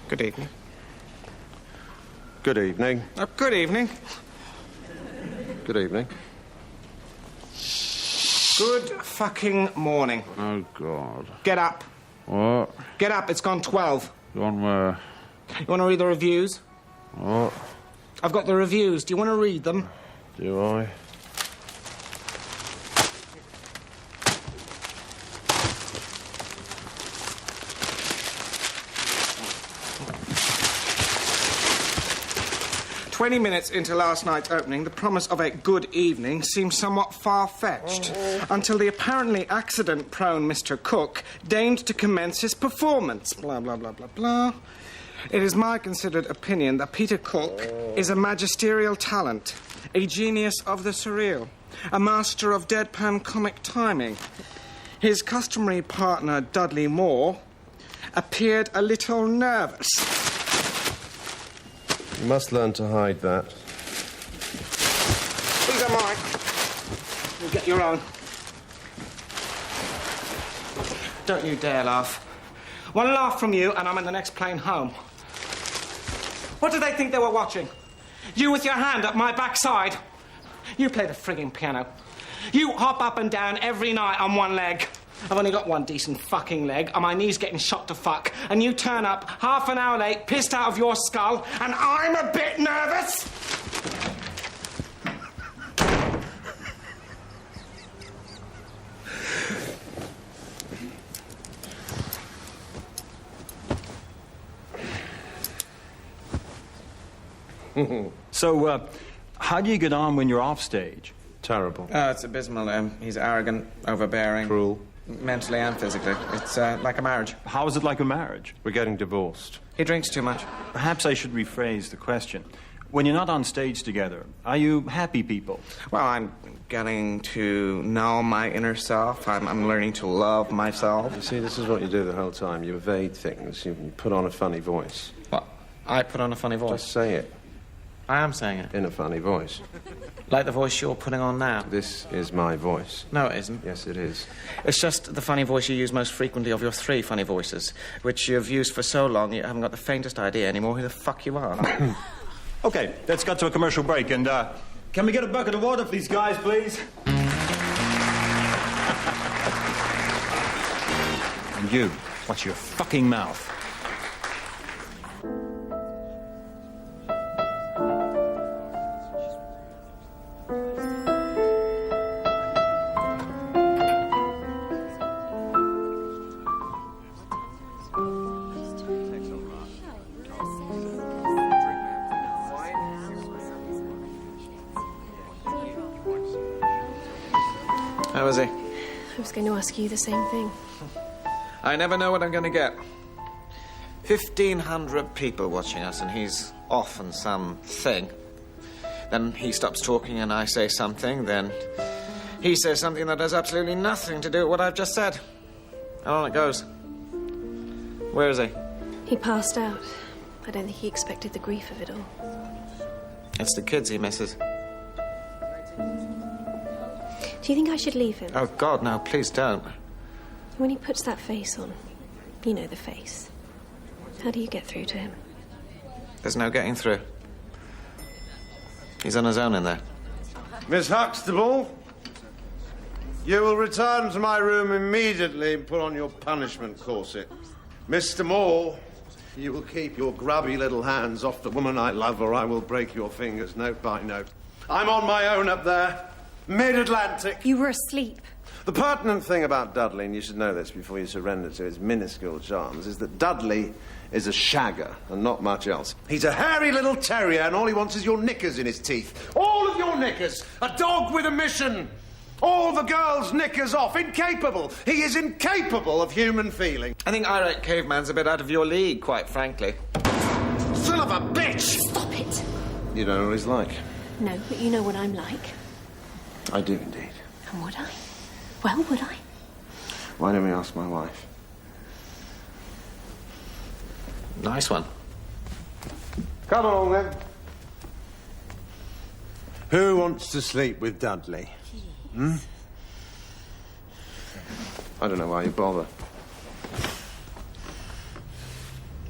Good evening. Good evening. Good evening. Good evening. Good fucking morning. Oh, God. Get up. What? Get up, it's gone 12. Gone where? You want to read the reviews? What? I've got the reviews. Do you want to read them? Do I? "20 minutes into last night's opening, the promise of a good evening seemed somewhat far-fetched until the apparently accident-prone Mr. Cook deigned to commence his performance. Blah, blah, blah, blah, blah. It is my considered opinion that Peter Cook is a magisterial talent, a genius of the surreal, a master of deadpan comic timing. His customary partner, Dudley Moore, appeared a little nervous." You must learn to hide that. These are mine. You get your own. Don't you dare laugh. One laugh from you and I'm in the next plane home. What did they think they were watching? You with your hand up my backside? You play the frigging piano. You hop up and down every night on one leg. I've only got one decent fucking leg, and my knee's getting shot to fuck, and you turn up half an hour late, pissed out of your skull, and I'm a bit nervous. So, how do you get on when you're off stage? Terrible. Oh, it's abysmal. He's arrogant, overbearing. Cruel. Mentally and physically. It's like a marriage. How is it like a marriage? We're getting divorced. He drinks too much. Perhaps I should rephrase the question. When you're not on stage together, are you happy people? Well, I'm getting to know my inner self. I'm learning to love myself. You see, this is what you do the whole time. You evade things. You put on a funny voice. What? I put on a funny voice? Just say it. I am saying it. In a funny voice. Like the voice you're putting on now? This is my voice. No, it isn't. Yes, it is. It's just the funny voice you use most frequently of your three funny voices, which you've used for so long you haven't got the faintest idea anymore who the fuck you are. Okay, let's cut to a commercial break, and, can we get a bucket of water for these guys, please? And you, watch your fucking mouth. How is he? I was going to ask you the same thing. I never know what I'm going to get. 1,500 people watching us, and he's off on some thing. Then he stops talking, and I say something. Then he says something that has absolutely nothing to do with what I've just said. And on it goes. Where is he? He passed out. I don't think he expected the grief of it all. It's the kids he misses. Do you think I should leave him? Oh, God, no, please don't. When he puts that face on, you know the face. How do you get through to him? There's no getting through. He's on his own in there. Miss Huxtable, you will return to my room immediately and put on your punishment corset. Mr. Moore, you will keep your grubby little hands off the woman I love, or I will break your fingers note by note. I'm on my own up there, mid-Atlantic. You were asleep. The pertinent thing about Dudley, and you should know this before you surrender to his minuscule charms, is that Dudley is a shagger and not much else. He's a hairy little terrier, and all he wants is your knickers in his teeth. All of your knickers. A dog with a mission. All the girls' knickers off. Incapable. He is incapable of human feeling. I think Irate Caveman's a bit out of your league, quite frankly. Son of a bitch! Stop it. You don't know what he's like. No, but you know what I'm like. I do indeed. And would I? Well, would I? Why don't we ask my wife? Nice one. Come along, then. Who wants to sleep with Dudley? Hmm? I don't know why you bother.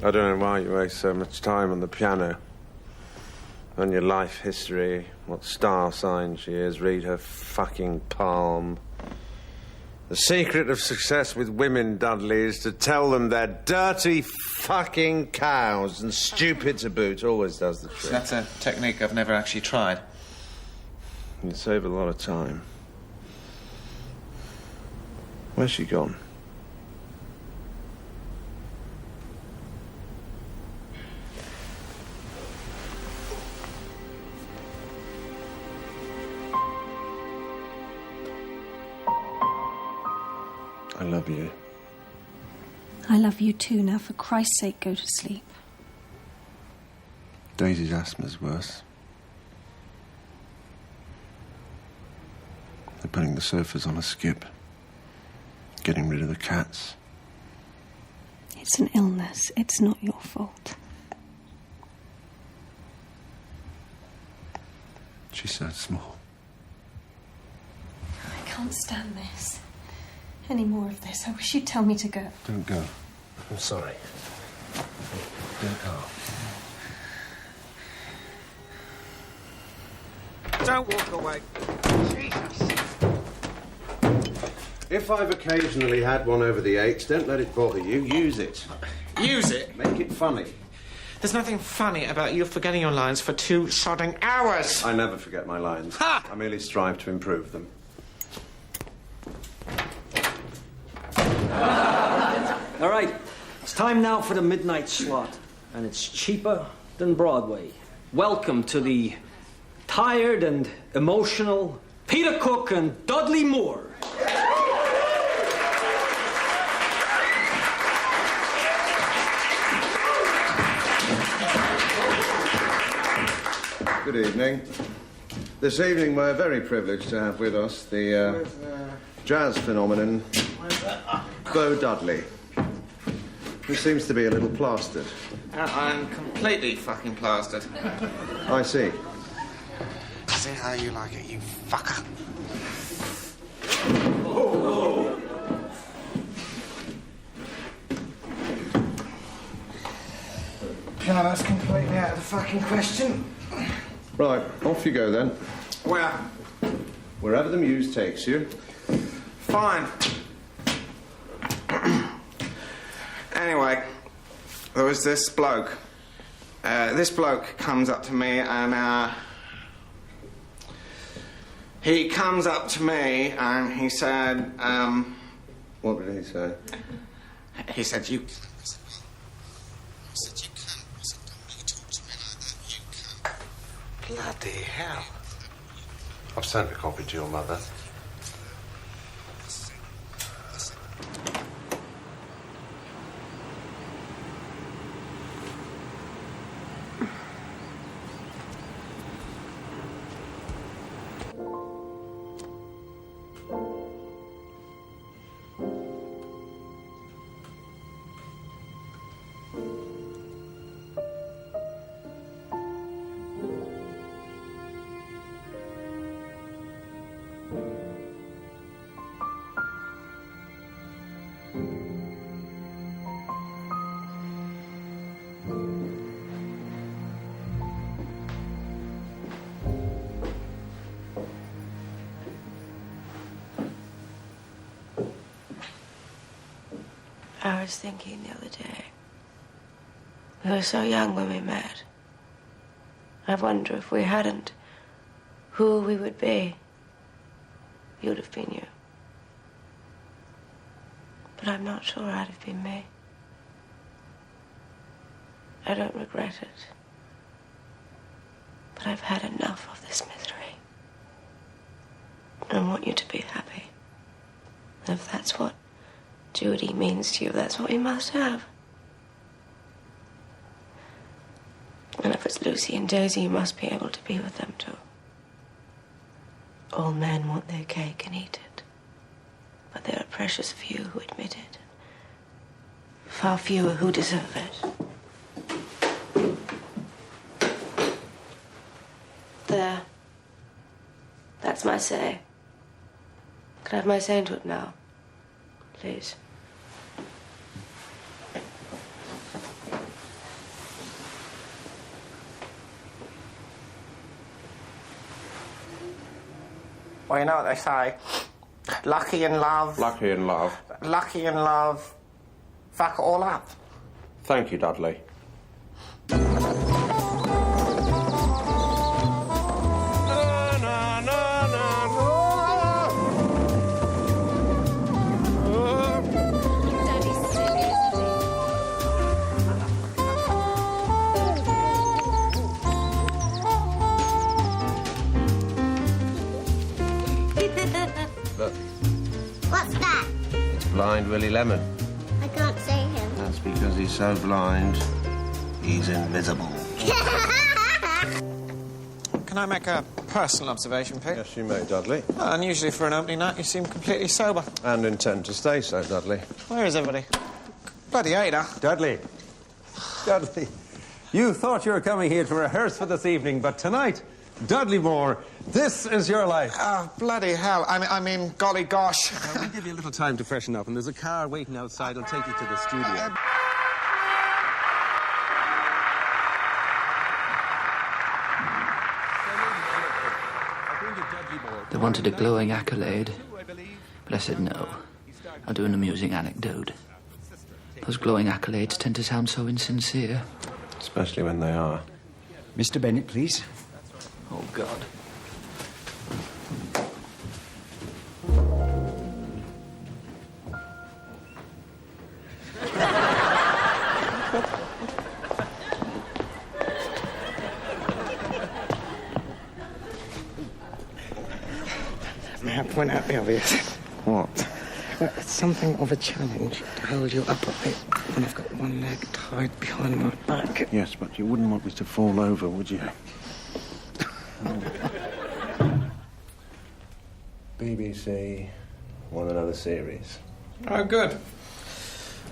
I don't know why you waste so much time on the piano. On your life history, what star sign she is, read her fucking palm. The secret of success with women, Dudley, is to tell them they're dirty fucking cows, and stupid to boot. Always does the trick. That's a technique I've never actually tried. You save a lot of time. Where's she gone? I love you. I love you too. Now, for Christ's sake, go to sleep. Daisy's asthma's worse. They're putting the sofas on a skip. Getting rid of the cats. It's an illness. It's not your fault. She's so small. I can't stand this. Any more of this. I wish you'd tell me to go. Don't go. I'm sorry. Don't go. Don't walk away. Jesus. If I've occasionally had one over the eights, don't let it bother you. Use it. Use it? Make it funny. There's nothing funny about you forgetting your lines for 2 sodding hours. I never forget my lines. Ha! I merely strive to improve them. All right, it's time now for the midnight slot, and it's cheaper than Broadway. Welcome to the tired and emotional Peter Cook and Dudley Moore. Good evening. This evening we're very privileged to have with us the jazz phenomenon, Bo Dudley, who seems to be a little plastered. I'm completely fucking plastered. I see. See how you like it, you fucker. Piano's completely out of the fucking question. Right, off you go then. Where? Wherever the muse takes you. Fine. Anyway, there was this bloke. This bloke comes up to me and, he comes up to me and he said, What did he say? He said, you... Bloody hell. I've sent a copy to your mother. I was thinking the other day. We were so young when we met. I wonder if we hadn't, who we would be. You'd have been you. But I'm not sure I'd have been me. I don't regret it. But I've had enough of this misery. I want you to be happy. And if that's what Judy means to you, that's what you must have. And if it's Lucy and Daisy, you must be able to be with them too. All men want their cake and eat it. But there are precious few who admit it. Far fewer who deserve it. There. That's my say. Can I have my say into it now? Please. Well, you know what they say. Lucky in love. Lucky in love. Lucky in love. Fuck it all up. Thank you, Dudley. Look. What's that? It's Blind Willie Lemon. I can't see him. That's because he's so blind, he's invisible. Can I make a personal observation, Pete? Yes, you may, Dudley. Well, unusually for an opening night, you seem completely sober. And intend to stay so, Dudley. Where is everybody? Bloody Ada. Dudley. Dudley. You thought you were coming here to rehearse for this evening, but tonight, Dudley Moore, this is your life. Oh, bloody hell. I mean, golly gosh. We'll give you a little time to freshen up, and there's a car waiting outside. It'll take you to the studio. They wanted a glowing accolade, But I said no. I'll do an amusing anecdote. Those glowing accolades tend to sound so insincere. Especially when they are. Mr. Bennett, please. Oh, God. May I point out the obvious? What? Well, it's something of a challenge to hold you upright when I've got one leg tied behind my back. Yes, but you wouldn't want me to fall over, would you? BBC, want another series? Oh, good.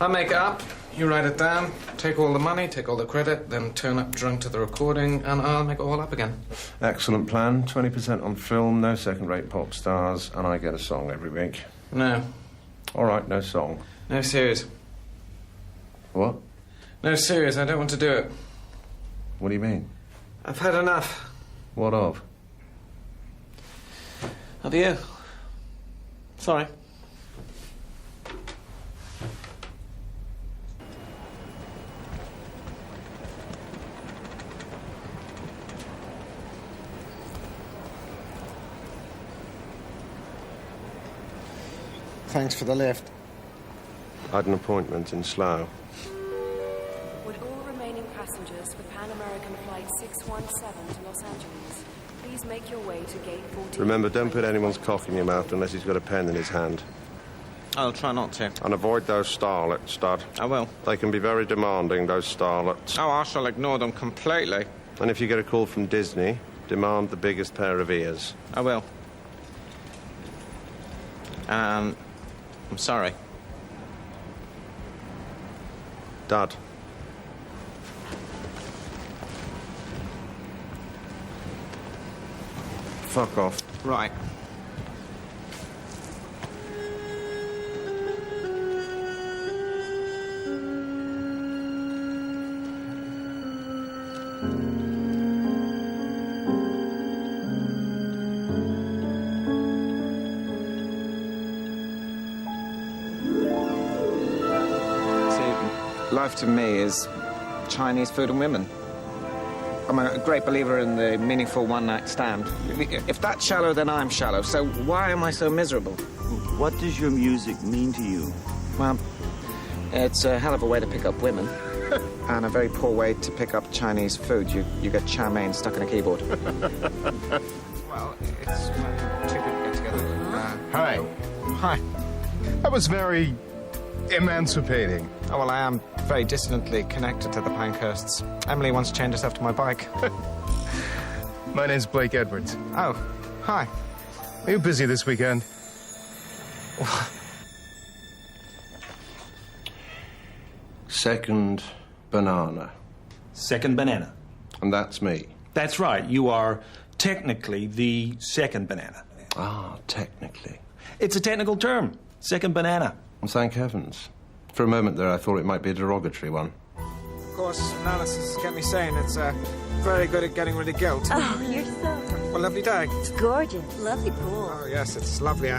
I'll make it up. You write it down, take all the money, take all the credit, then turn up drunk to the recording, and I'll make it all up again. Excellent plan. 20% on film, no second-rate pop stars, and I get a song every week. No. All right, no song. No, serious. What? No, serious, I don't want to do it. What do you mean? I've had enough. What of? Of you. Sorry. Thanks for the lift. I had an appointment in Slough. Would all remaining passengers for Pan American Flight 617 to Los Angeles please make your way to Gate 14? Remember, don't put anyone's cock in your mouth unless he's got a pen in his hand. I'll try not to. And avoid those starlets, Stud. I will. They can be very demanding, those starlets. Oh, I shall ignore them completely. And if you get a call from Disney, demand the biggest pair of ears. I will. I'm sorry. Dad. Fuck off. Right. Life to me is Chinese food and women. I'm a great believer in the meaningful one-night stand. If that's shallow, then I'm shallow. So why am I so miserable? What does your music mean to you? Well, it's a hell of a way to pick up women. And a very poor way to pick up Chinese food. You get chow mein stuck in a keyboard. Well, it's when two people get together. Hi. Hi. That was very emancipating. Oh, well, I am very distantly connected to the Pankhursts. Emily wants to chain herself to my bike. My name's Blake Edwards. Oh, hi. Are you busy this weekend? Second banana. Second banana. And that's me. That's right. You are technically the second banana. Ah, technically. It's a technical term. Second banana. Well, thank heavens. For a moment there, I thought it might be a derogatory one. Of course, analysis get me saying it's very good at getting rid of guilt. Oh, you're so... What a lovely day. It's gorgeous. Lovely pool. Oh, yes, it's lovely.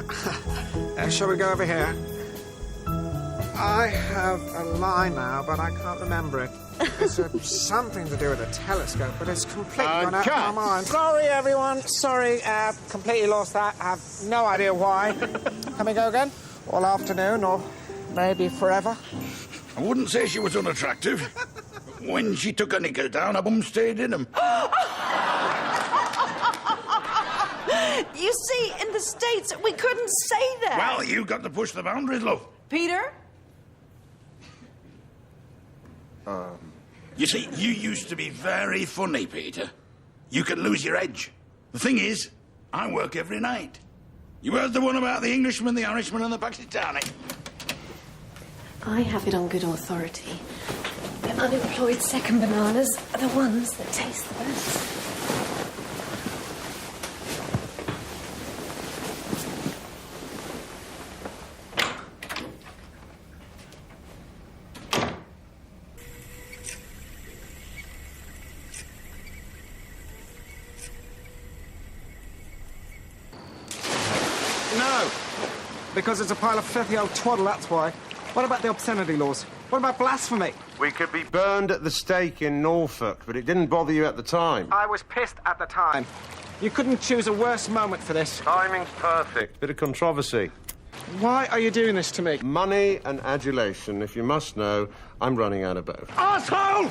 Shall we go over here? I have a lie now, but I can't remember it. It's something to do with a telescope, but it's completely gone out of my mind. Sorry, everyone. Sorry, completely lost that. I have no idea why. Can we go again? All afternoon, or maybe forever? I wouldn't say she was unattractive. When she took her knickers down, her bum stayed in them. You see, in the States, we couldn't say that. Well, you got to push the boundaries, love. Peter? You see, you used to be very funny, Peter. You can lose your edge. The thing is, I work every night. You heard the one about the Englishman, the Irishman, and the Pakistani? I have it on good authority. The unemployed second bananas are the ones that taste the best. Because it's a pile of filthy old twaddle, that's why. What about the obscenity laws? What about blasphemy? We could be burned at the stake in Norfolk, but it didn't bother you at the time. I was pissed at the time. You couldn't choose a worse moment for this. Timing's perfect. Bit of controversy. Why are you doing this to me? Money and adulation. If you must know, I'm running out of both. Asshole!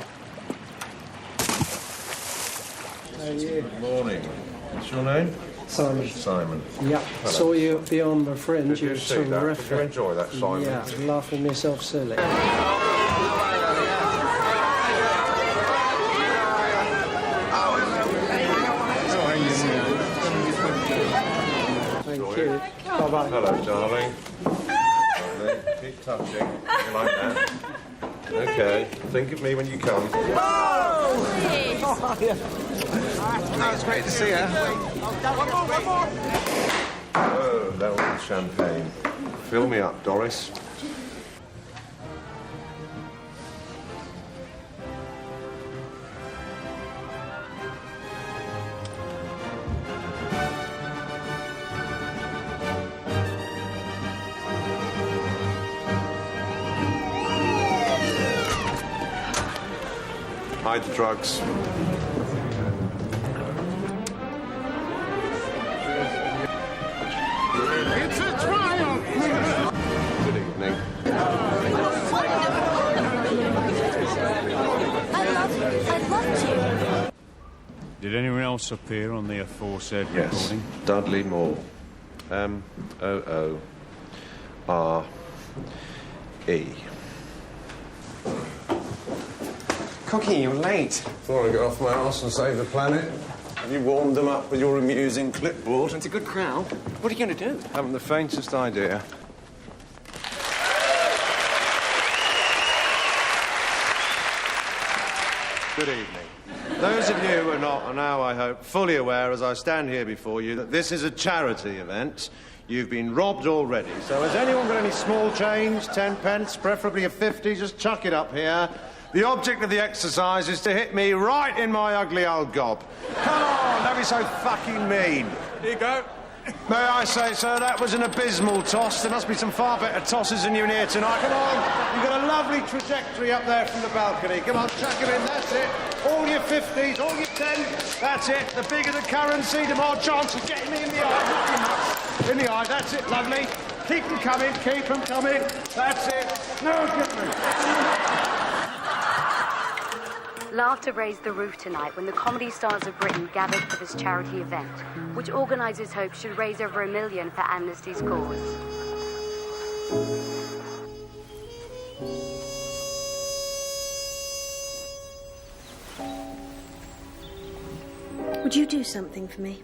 Good morning. What's your name? Simon. Simon. Yeah. Hello. Saw you beyond the fringe. Did you see that? Did you enjoy that, Simon? Yeah, laughing myself silly. Thank you. Bye-bye. Hello, darling. Lovely. Keep touching. You like that? Okay. Think of me when you come. Oh, it's great to see her. One more. Oh, that old champagne. Fill me up, Doris. Hide the drugs. It's a triumph! Good evening. I loved you. Did anyone else appear on the aforesaid recording? Dudley Moore. M-O-O-R-E. Cookie, you're late. Thought I'd get off my arse and save the planet. Have you warmed them up with your amusing clipboard? It's a good crowd. What are you going to do? Haven't the faintest idea. Good evening. Those of you who are not are now, I hope, fully aware as I stand here before you that this is a charity event. You've been robbed already. So has anyone got any small change, 10 pence, preferably a 50? Just chuck it up here. The object of the exercise is to hit me right in my ugly old gob. Come on, don't be so fucking mean. Here you go. May I say, sir, that was an abysmal toss. There must be some far better tosses than you in here tonight. Come on, you've got a lovely trajectory up there from the balcony. Come on, chuck it in, that's it. All your 50s, all your 10s, that's it. The bigger the currency, the more chance of getting me in the eye. In the eye, that's it, lovely. Keep them coming, that's it. No, get me. Laughter raised the roof tonight when the comedy stars of Britain gathered for this charity event, which organisers hope should raise over $1 million for Amnesty's cause. Would you do something for me?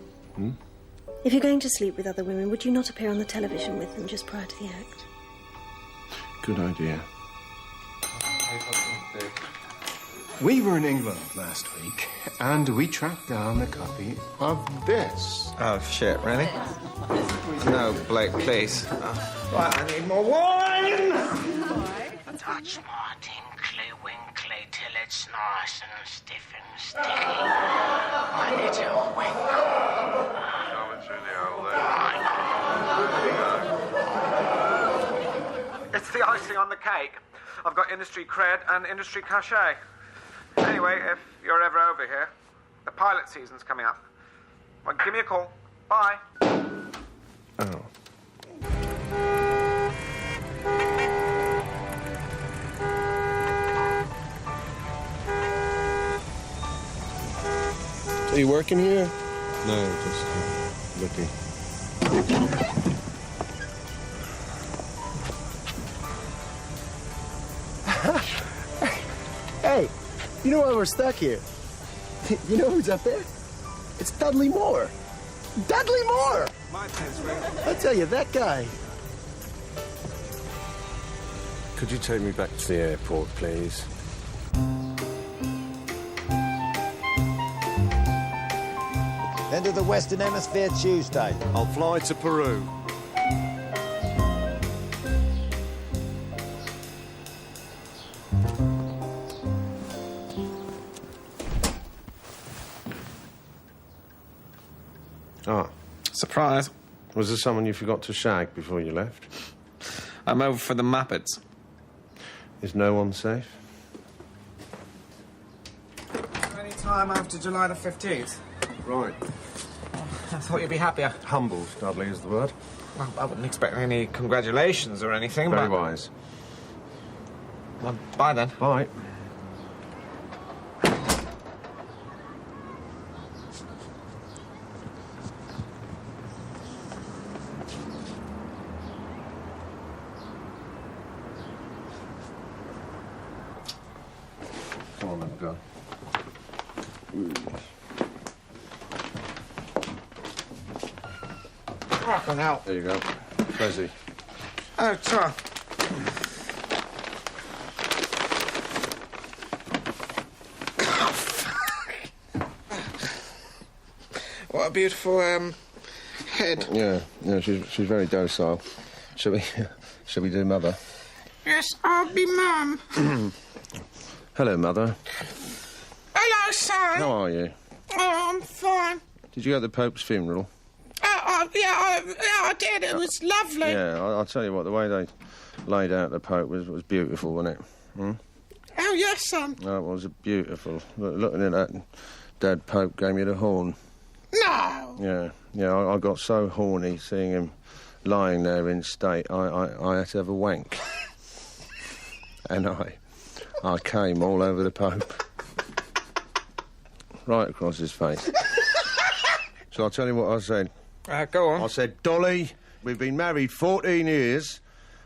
If you're going to sleep with other women, would you not appear on the television with them just prior to the act? Good idea. We were in England last week, and we tracked down a copy of this. Oh, shit, really? No, Blake, please. Right, I need more wine! Touch more tinkly winkly till it's nice and stiff and sticky. My little winkle. It's the icing on the cake. I've got industry cred and industry cachet. Anyway, if you're ever over here, the pilot season's coming up. Well, give me a call. Bye. Oh. Are you working here? No, just looking. Hey, you know why we're stuck here? You know who's up there? It's Dudley Moore. Dudley Moore! My pen's ring. I tell you, that guy. Could you take me back to the airport, please? End of the Western Hemisphere Tuesday. I'll fly to Peru. Ah. Surprise. Was there someone you forgot to shag before you left? I'm over for the Muppets. Is no one safe? Any time after July the 15th? Right. I thought you'd be happier. Humbled, Dudley, is the word. Well, I wouldn't expect any congratulations or anything, Very but... wise. Well, bye then. Bye. Come on, then, go. Fucking hell. There you go. Fezzy. Oh, Tom. What a beautiful, head. Yeah, she's very docile. Shall we do Mother? Yes, I'll be Mum. Hello, Mother. Hello, son. How are you? Oh, I'm fine. Did you go to the Pope's funeral? I did. It was lovely. Yeah, I'll tell you what, the way they laid out the Pope was beautiful, wasn't it? Hmm? Oh, yes, son. Oh, it was beautiful. Looking at that dead Pope gave me the horn. No. Yeah, I got so horny seeing him lying there in state, I had to have a wank. And I came all over the Pope. Right across his face. So I'll tell you what I said. Go on. I said, Dolly, we've been married 14 years.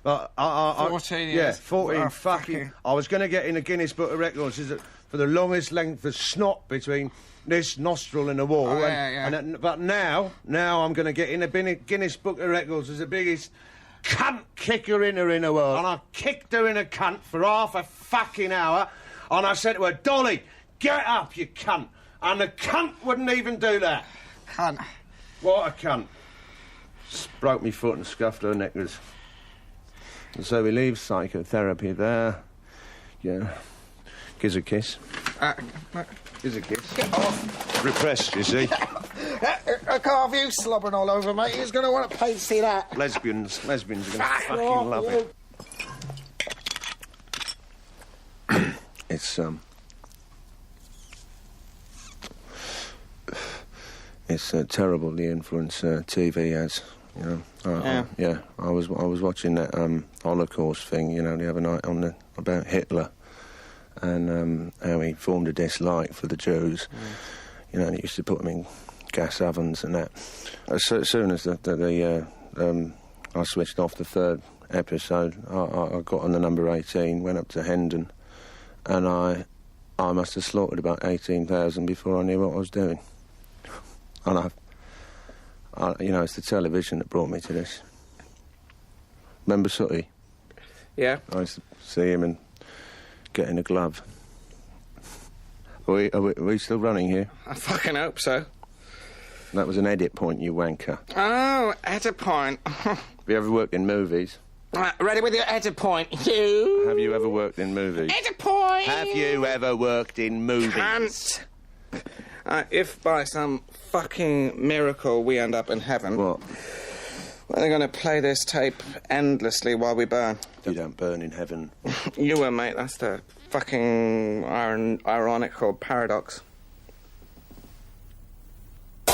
14 years? Yeah, 14 Oh, fucking... I was going to get in the Guinness Book of Records for the longest length of snot between this nostril and the wall. Oh, yeah. But now I'm going to get in the Guinness Book of Records as the biggest cunt kicker in the world. And I kicked her in a cunt for half a fucking hour. And I said to her, Dolly, get up, you cunt. And the cunt wouldn't even do that. Cunt. What a cunt. Broke me foot and scuffed her knickers. And so we leave psychotherapy there. Yeah. Gives a kiss. Gives a kiss. Get off. Repressed, you see. I can't have you slobbering all over, mate. Who's going to want to pay to see that? Lesbians are going to fucking love it. It's terrible, the influence TV has, you know. I was watching that Holocaust thing, you know, the other night about Hitler and how he formed a dislike for the Jews. You know, and he used to put them in gas ovens and that. As soon as I switched off the third episode, I got on the number 18, went up to Hendon, and I must have slaughtered about 18,000 before I knew what I was doing. And you know, it's the television that brought me to this. Remember Sooty? Yeah. I used to see him and get in a glove. Are we still running here? I fucking hope so. That was an edit point, you wanker. Oh, edit point. Have you ever worked in movies? Ready with your edit point, you. Have you ever worked in movies? Edit point. Have you ever worked in movies? Cunt. If by some fucking miracle we end up in heaven... What? Well, they're going to play this tape endlessly while we burn. You don't burn in heaven. You were, mate. That's the fucking ironical paradox. A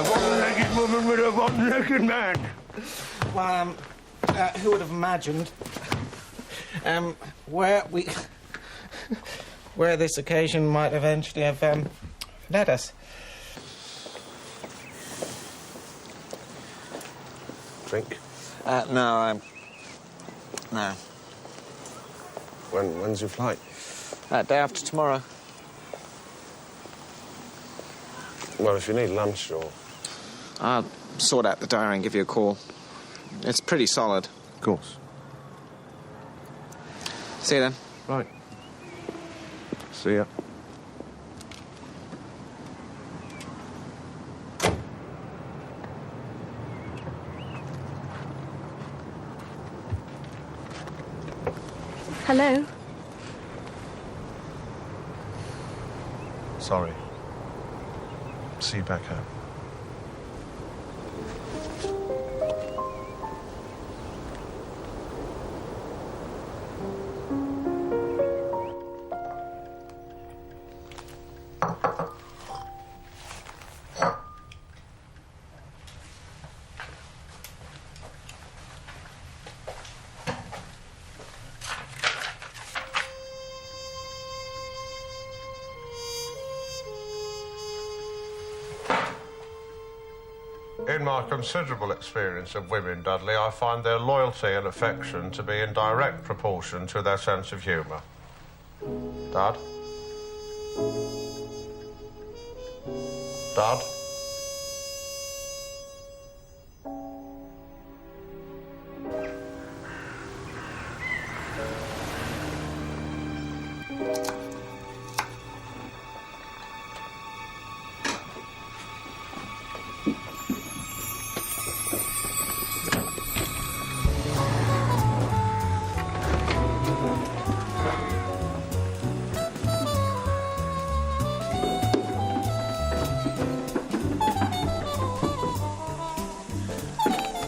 one-legged woman with a one-legged man. Well, who would have imagined... where this occasion might eventually have led us. Drink? No. When's your flight? Day after tomorrow. Well, if you need lunch or... I'll sort out the diary and give you a call. It's pretty solid. Of course. See you then. Right. See ya. Hello? Sorry. See you back home. In my considerable experience of women, Dudley, I find their loyalty and affection to be in direct proportion to their sense of humour. Dad? Dad?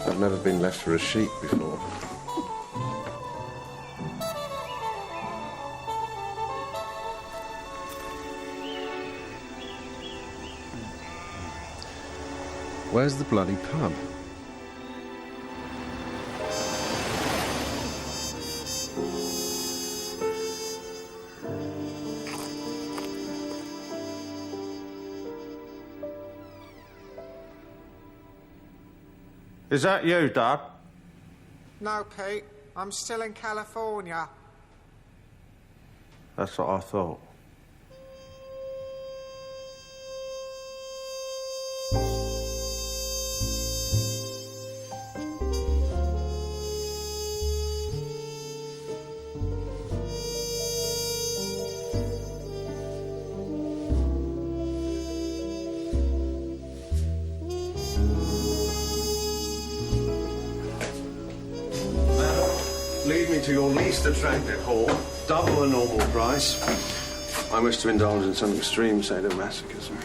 I've never been left for a sheep before. Where's the bloody pub? Is that you, Dad? No, Pete. I'm still in California. That's what I thought. Lead me to your least attractive hall, double the normal price. I wish to indulge in some extreme sadomasochism.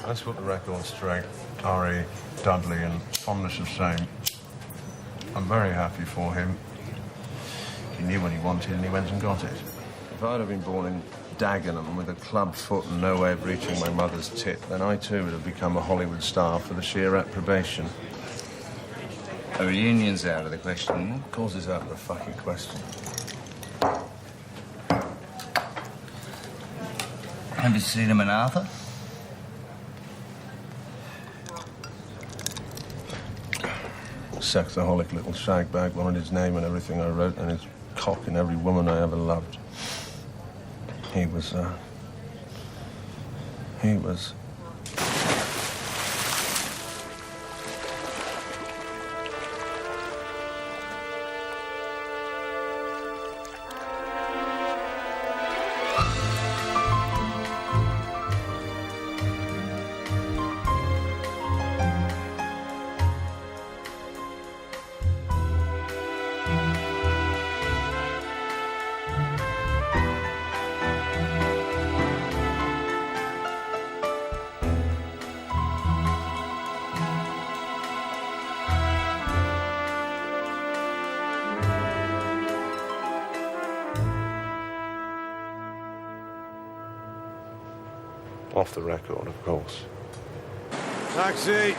Let's put the record straight. R.E. Dudley and fondness of same. I'm very happy for him. He knew what he wanted and he went and got it. If I'd have been born in Dagenham with a club foot and no way of reaching my mother's tit, then I too would have become a Hollywood star for the sheer approbation. A reunion's out of the question. What causes out of the fucking question? Have you seen him and Arthur? Sexaholic little shagbag wanted his name and everything I wrote and his cock in every woman I ever loved. He was off the record, of course. Taxi!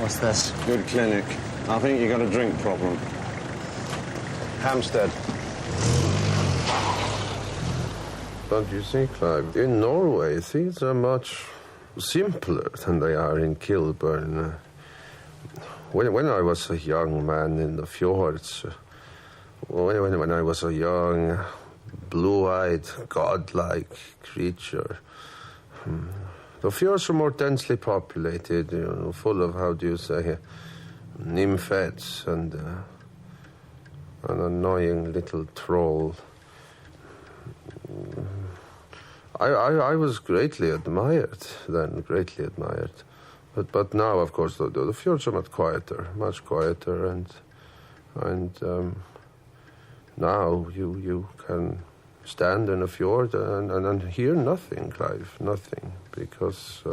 What's this? Good clinic. I think you got a drink problem. Hampstead. Don't you see, Clive? In Norway, things are much simpler than they are in Kilburn. When I was a young man in the fjords, when I was a young, blue-eyed, godlike creature, the fjords are more densely populated, you know, full of, how do you say, nymphets and an annoying little troll. I was greatly admired then, greatly admired. But now, of course, the fjords are much quieter, and now you can stand in a fjord and hear nothing, Clive, nothing, because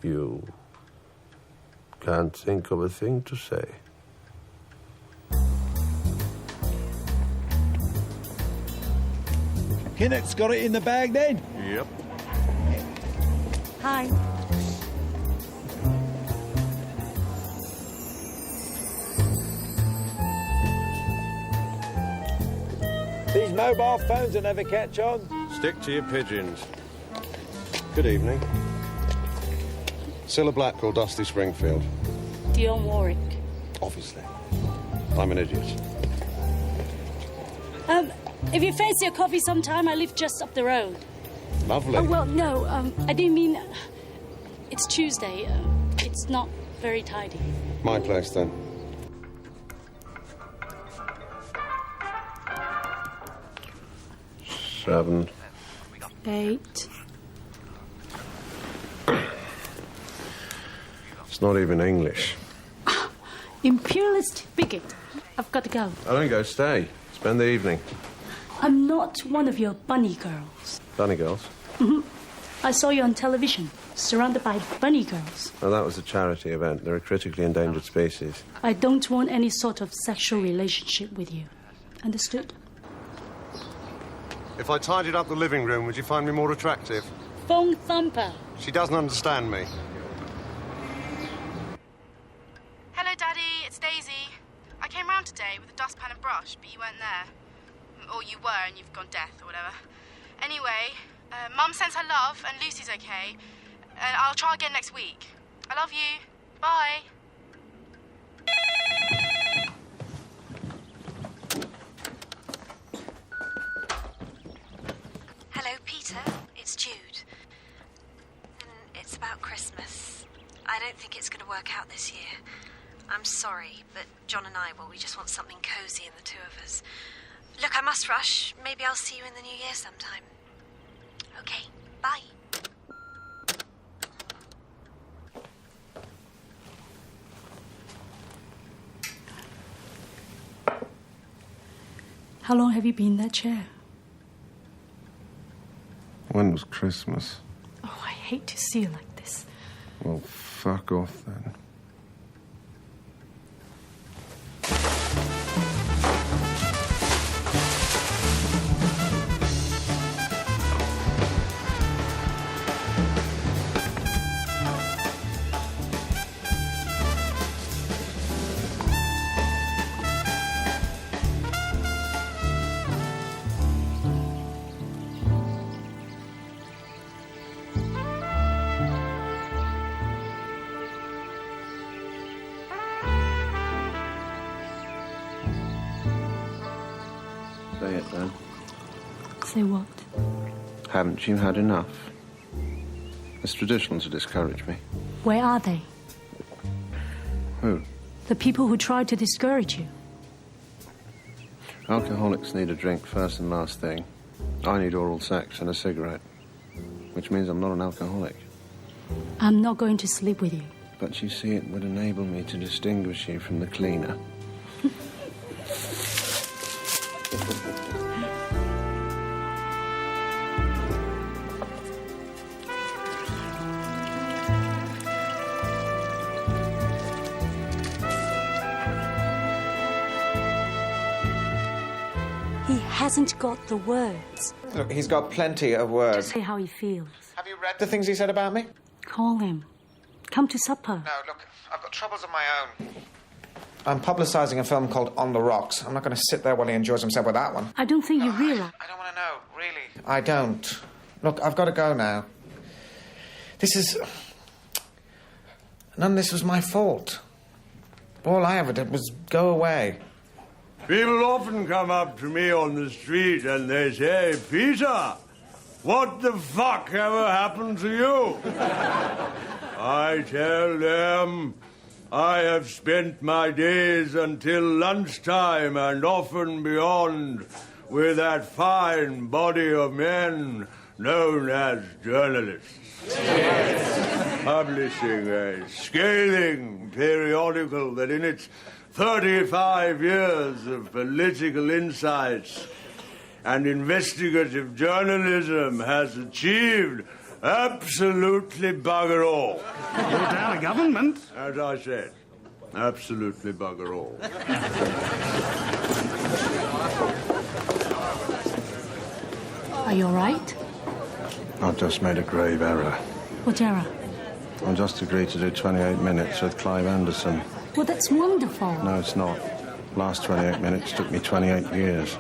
you can't think of a thing to say. Kinnock's got it in the bag then? Yep. Hi. These mobile phones will never catch on. Stick to your pigeons. Good evening. Cilla Black or Dusty Springfield? Dion Warwick. Obviously. I'm an idiot. If you fancy a coffee sometime, I live just up the road. Lovely. Oh, well, no, I didn't mean... It's Tuesday. It's not very tidy. My place, then. Seven. 8. It's not even English. Imperialist bigot. I've got to go. I don't go, stay. Spend the evening. I'm not one of your bunny girls. Bunny girls? I saw you on television, surrounded by bunny girls. Oh, that was a charity event. They're a critically endangered species. I don't want any sort of sexual relationship with you. Understood? If I tidied up the living room, would you find me more attractive? Phone thumper. She doesn't understand me. Hello, Daddy. It's Daisy. I came round today with a dustpan and brush, but you weren't there. Or you were, and you've gone deaf or whatever. Anyway, Mum sends her love, and Lucy's okay. And I'll try again next week. I love you. Bye. Hello, Peter. It's Jude. And it's about Christmas. I don't think it's going to work out this year. I'm sorry, but John and I, well, we just want something cosy in the two of us. Look, I must rush. Maybe I'll see you in the new year sometime. Okay, bye. How long have you been in that chair? When was Christmas? Oh, I hate to see you like this. Well, fuck off then. Say it then. Say what? Haven't you had enough? It's traditional to discourage me. Where are they? Who? The people who tried to discourage you. Alcoholics need a drink first and last thing. I need oral sex and a cigarette. Which means I'm not an alcoholic. I'm not going to sleep with you. But you see, it would enable me to distinguish you from the cleaner. He hasn't got the words. Look, he's got plenty of words. Just say how he feels. Have you read the things he said about me? Call him. Come to supper. No, look, I've got troubles of my own. I'm publicising a film called On the Rocks. I'm not going to sit there while he enjoys himself with that one. I don't think you realise. I don't want to know, really. I don't. Look, I've got to go now. None of this was my fault. All I ever did was go away. People often come up to me on the street and they say, Peter, what the fuck ever happened to you? I tell them I have spent my days until lunchtime and often beyond with that fine body of men known as journalists. Yes. Publishing a scathing periodical that in its 35 years of political insights and investigative journalism has achieved absolutely bugger all. You're down a government. As I said, absolutely bugger all. Are you all right? I've just made a grave error. What error? I just agreed to do 28 minutes with Clive Anderson. Well, that's wonderful. No, it's not. Last 28 minutes took me 28 years.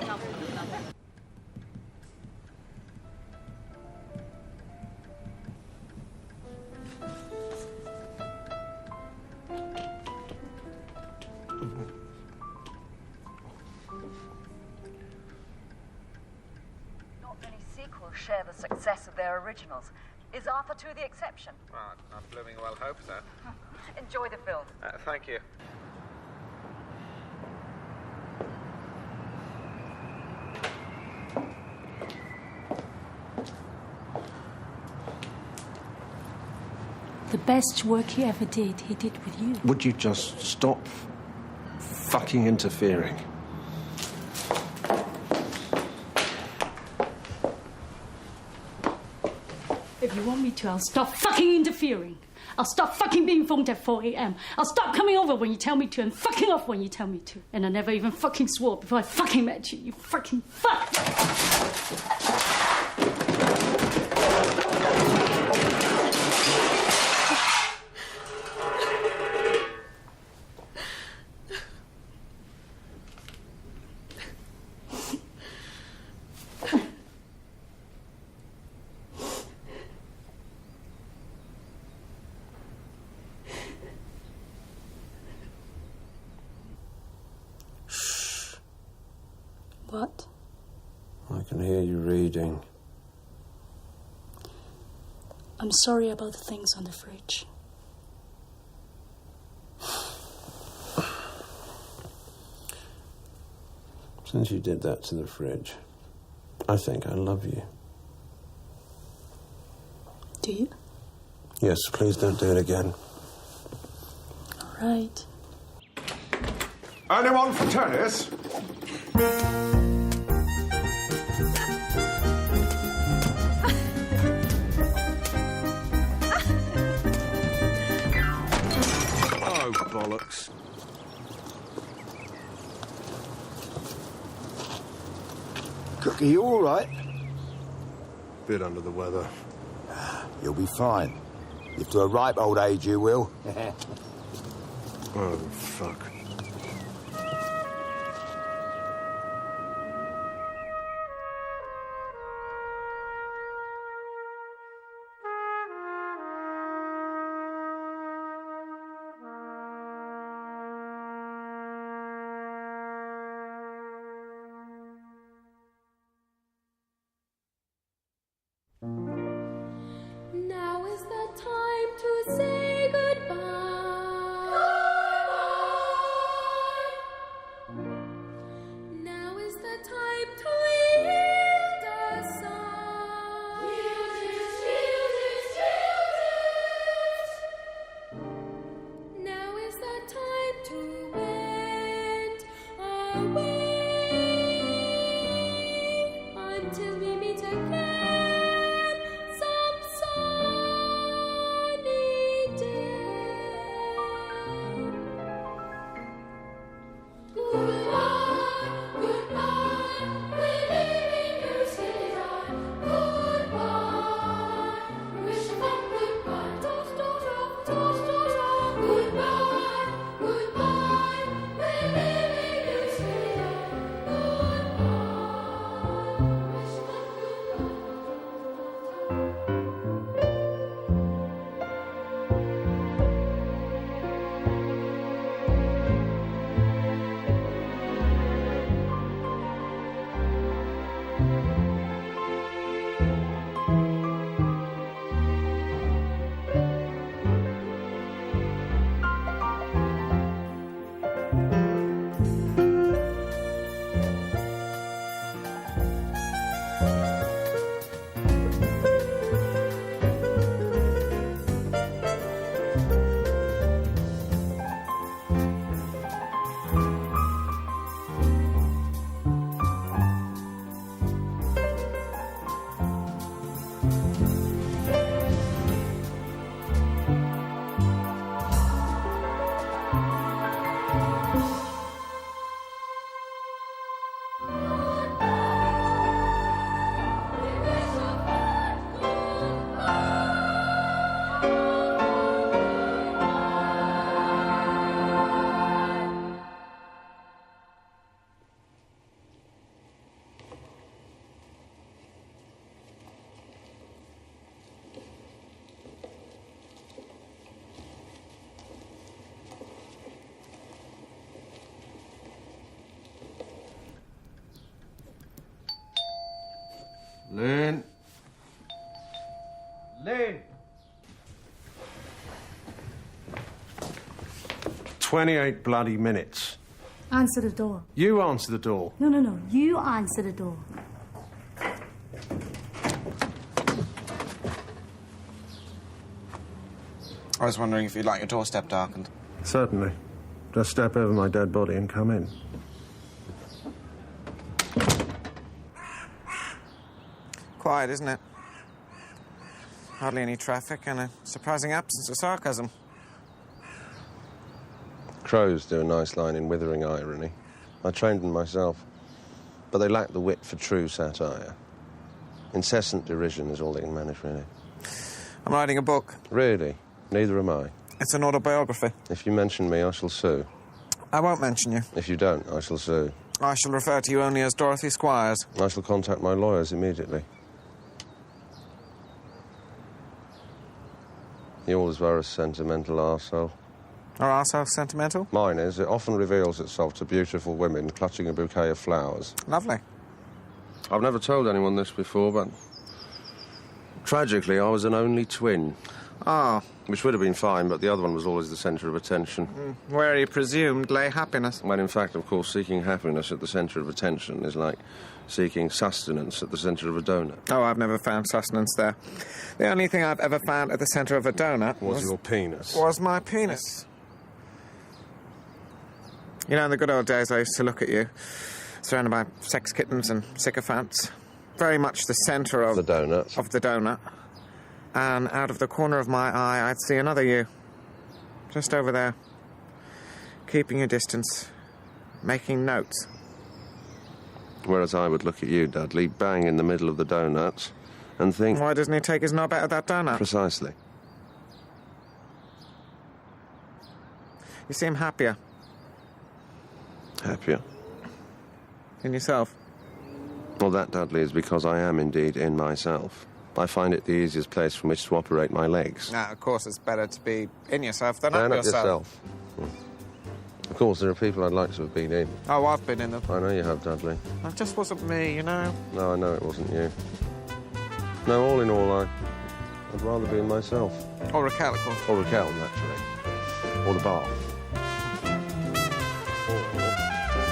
Share the success of their originals. Is Arthur 2 the exception? I blooming well hope so. Enjoy the film. Thank you. The best work he ever did, he did with you. Would you just stop fucking interfering? If you want me to, I'll stop fucking interfering. I'll stop fucking being phoned at 4 a.m. I'll stop coming over when you tell me to and fucking off when you tell me to. And I never even fucking swore before I fucking met you, you fucking fuck! What? I can hear you reading. I'm sorry about the things on the fridge. Since you did that to the fridge, I think I love you. Do you? Yes, please don't do it again. All right. Anyone for tennis? Oh, bollocks. Cookie, you all right? Bit under the weather. You'll be fine. If to a ripe old age you will. Oh, fuck. Now is the time to say goodbye. Goodbye. Lynn. Lynn. 28 bloody minutes. Answer the door. You answer the door. No. You answer the door. I was wondering if you'd like your doorstep darkened. Certainly. Just step over my dead body and come in. Quiet, isn't it? Hardly any traffic and a surprising absence of sarcasm. Crows do a nice line in withering irony. I trained them myself. But they lack the wit for true satire. Incessant derision is all they can manage, really. I'm writing a book. Really? Neither am I. It's an autobiography. If you mention me, I shall sue. I won't mention you. If you don't, I shall sue. I shall refer to you only as Dorothy Squires. I shall contact my lawyers immediately. Yours were a sentimental arsehole. Are arseholes sentimental? Mine is. It often reveals itself to beautiful women clutching a bouquet of flowers. Lovely. I've never told anyone this before, but tragically, I was an only twin. Ah. Which would have been fine, but the other one was always the centre of attention. Where he presumed lay happiness. When, in fact, of course, seeking happiness at the centre of attention is like seeking sustenance at the centre of a donut. Oh, I've never found sustenance there. The only thing I've ever found at the centre of a donut was your penis. Was my penis. You know, in the good old days, I used to look at you, surrounded by sex kittens and sycophants, very much the centre of... the donut. Of the donut. And out of the corner of my eye, I'd see another you. Just over there. Keeping your distance. Making notes. Whereas I would look at you, Dudley, bang in the middle of the donut, and think... Why doesn't he take his knob out of that donut? Precisely. You seem happier. Happier? In yourself? Well, that, Dudley, is because I am indeed in myself. I find it the easiest place from which to operate my legs. Now, of course, it's better to be in yourself than And up up yourself. Of course, there are people I'd like to have been in. Oh, I've been in them. I know you have, Dudley. It just wasn't me, you know? No, I know it wasn't you. No, all in all, I'd rather be in myself. Or Raquel, of course. Or Raquel, naturally. Or the bath.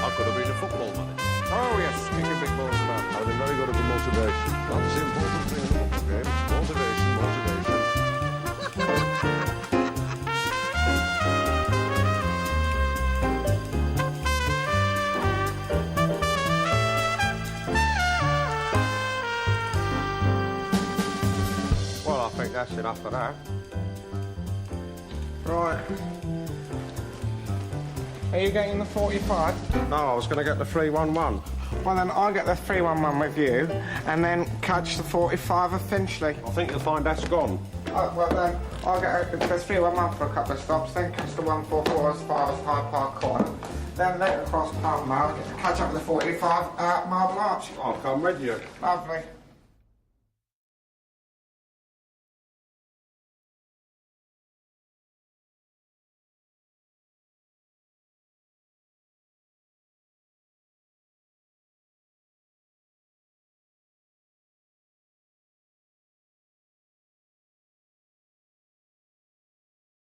I could have been a football manager. Oh, yes, kick a big balls about. I'd have been very good at the motivation. That's the important thing in the football game. Motivation, motivation. Well, I think that's enough of that. Right. Are you getting the 45? No, I was going to get the 311. Well, then I'll get the 311 with you, and then catch the 45 of Finchley. I think you'll find that's gone. Oh, well, then I'll get the 311 for a couple of stops, then catch the 144 as far as Hyde Park Corner. Then later across Park Mile, catch up with the 45 at Marble Arch. I'll come with you. Lovely.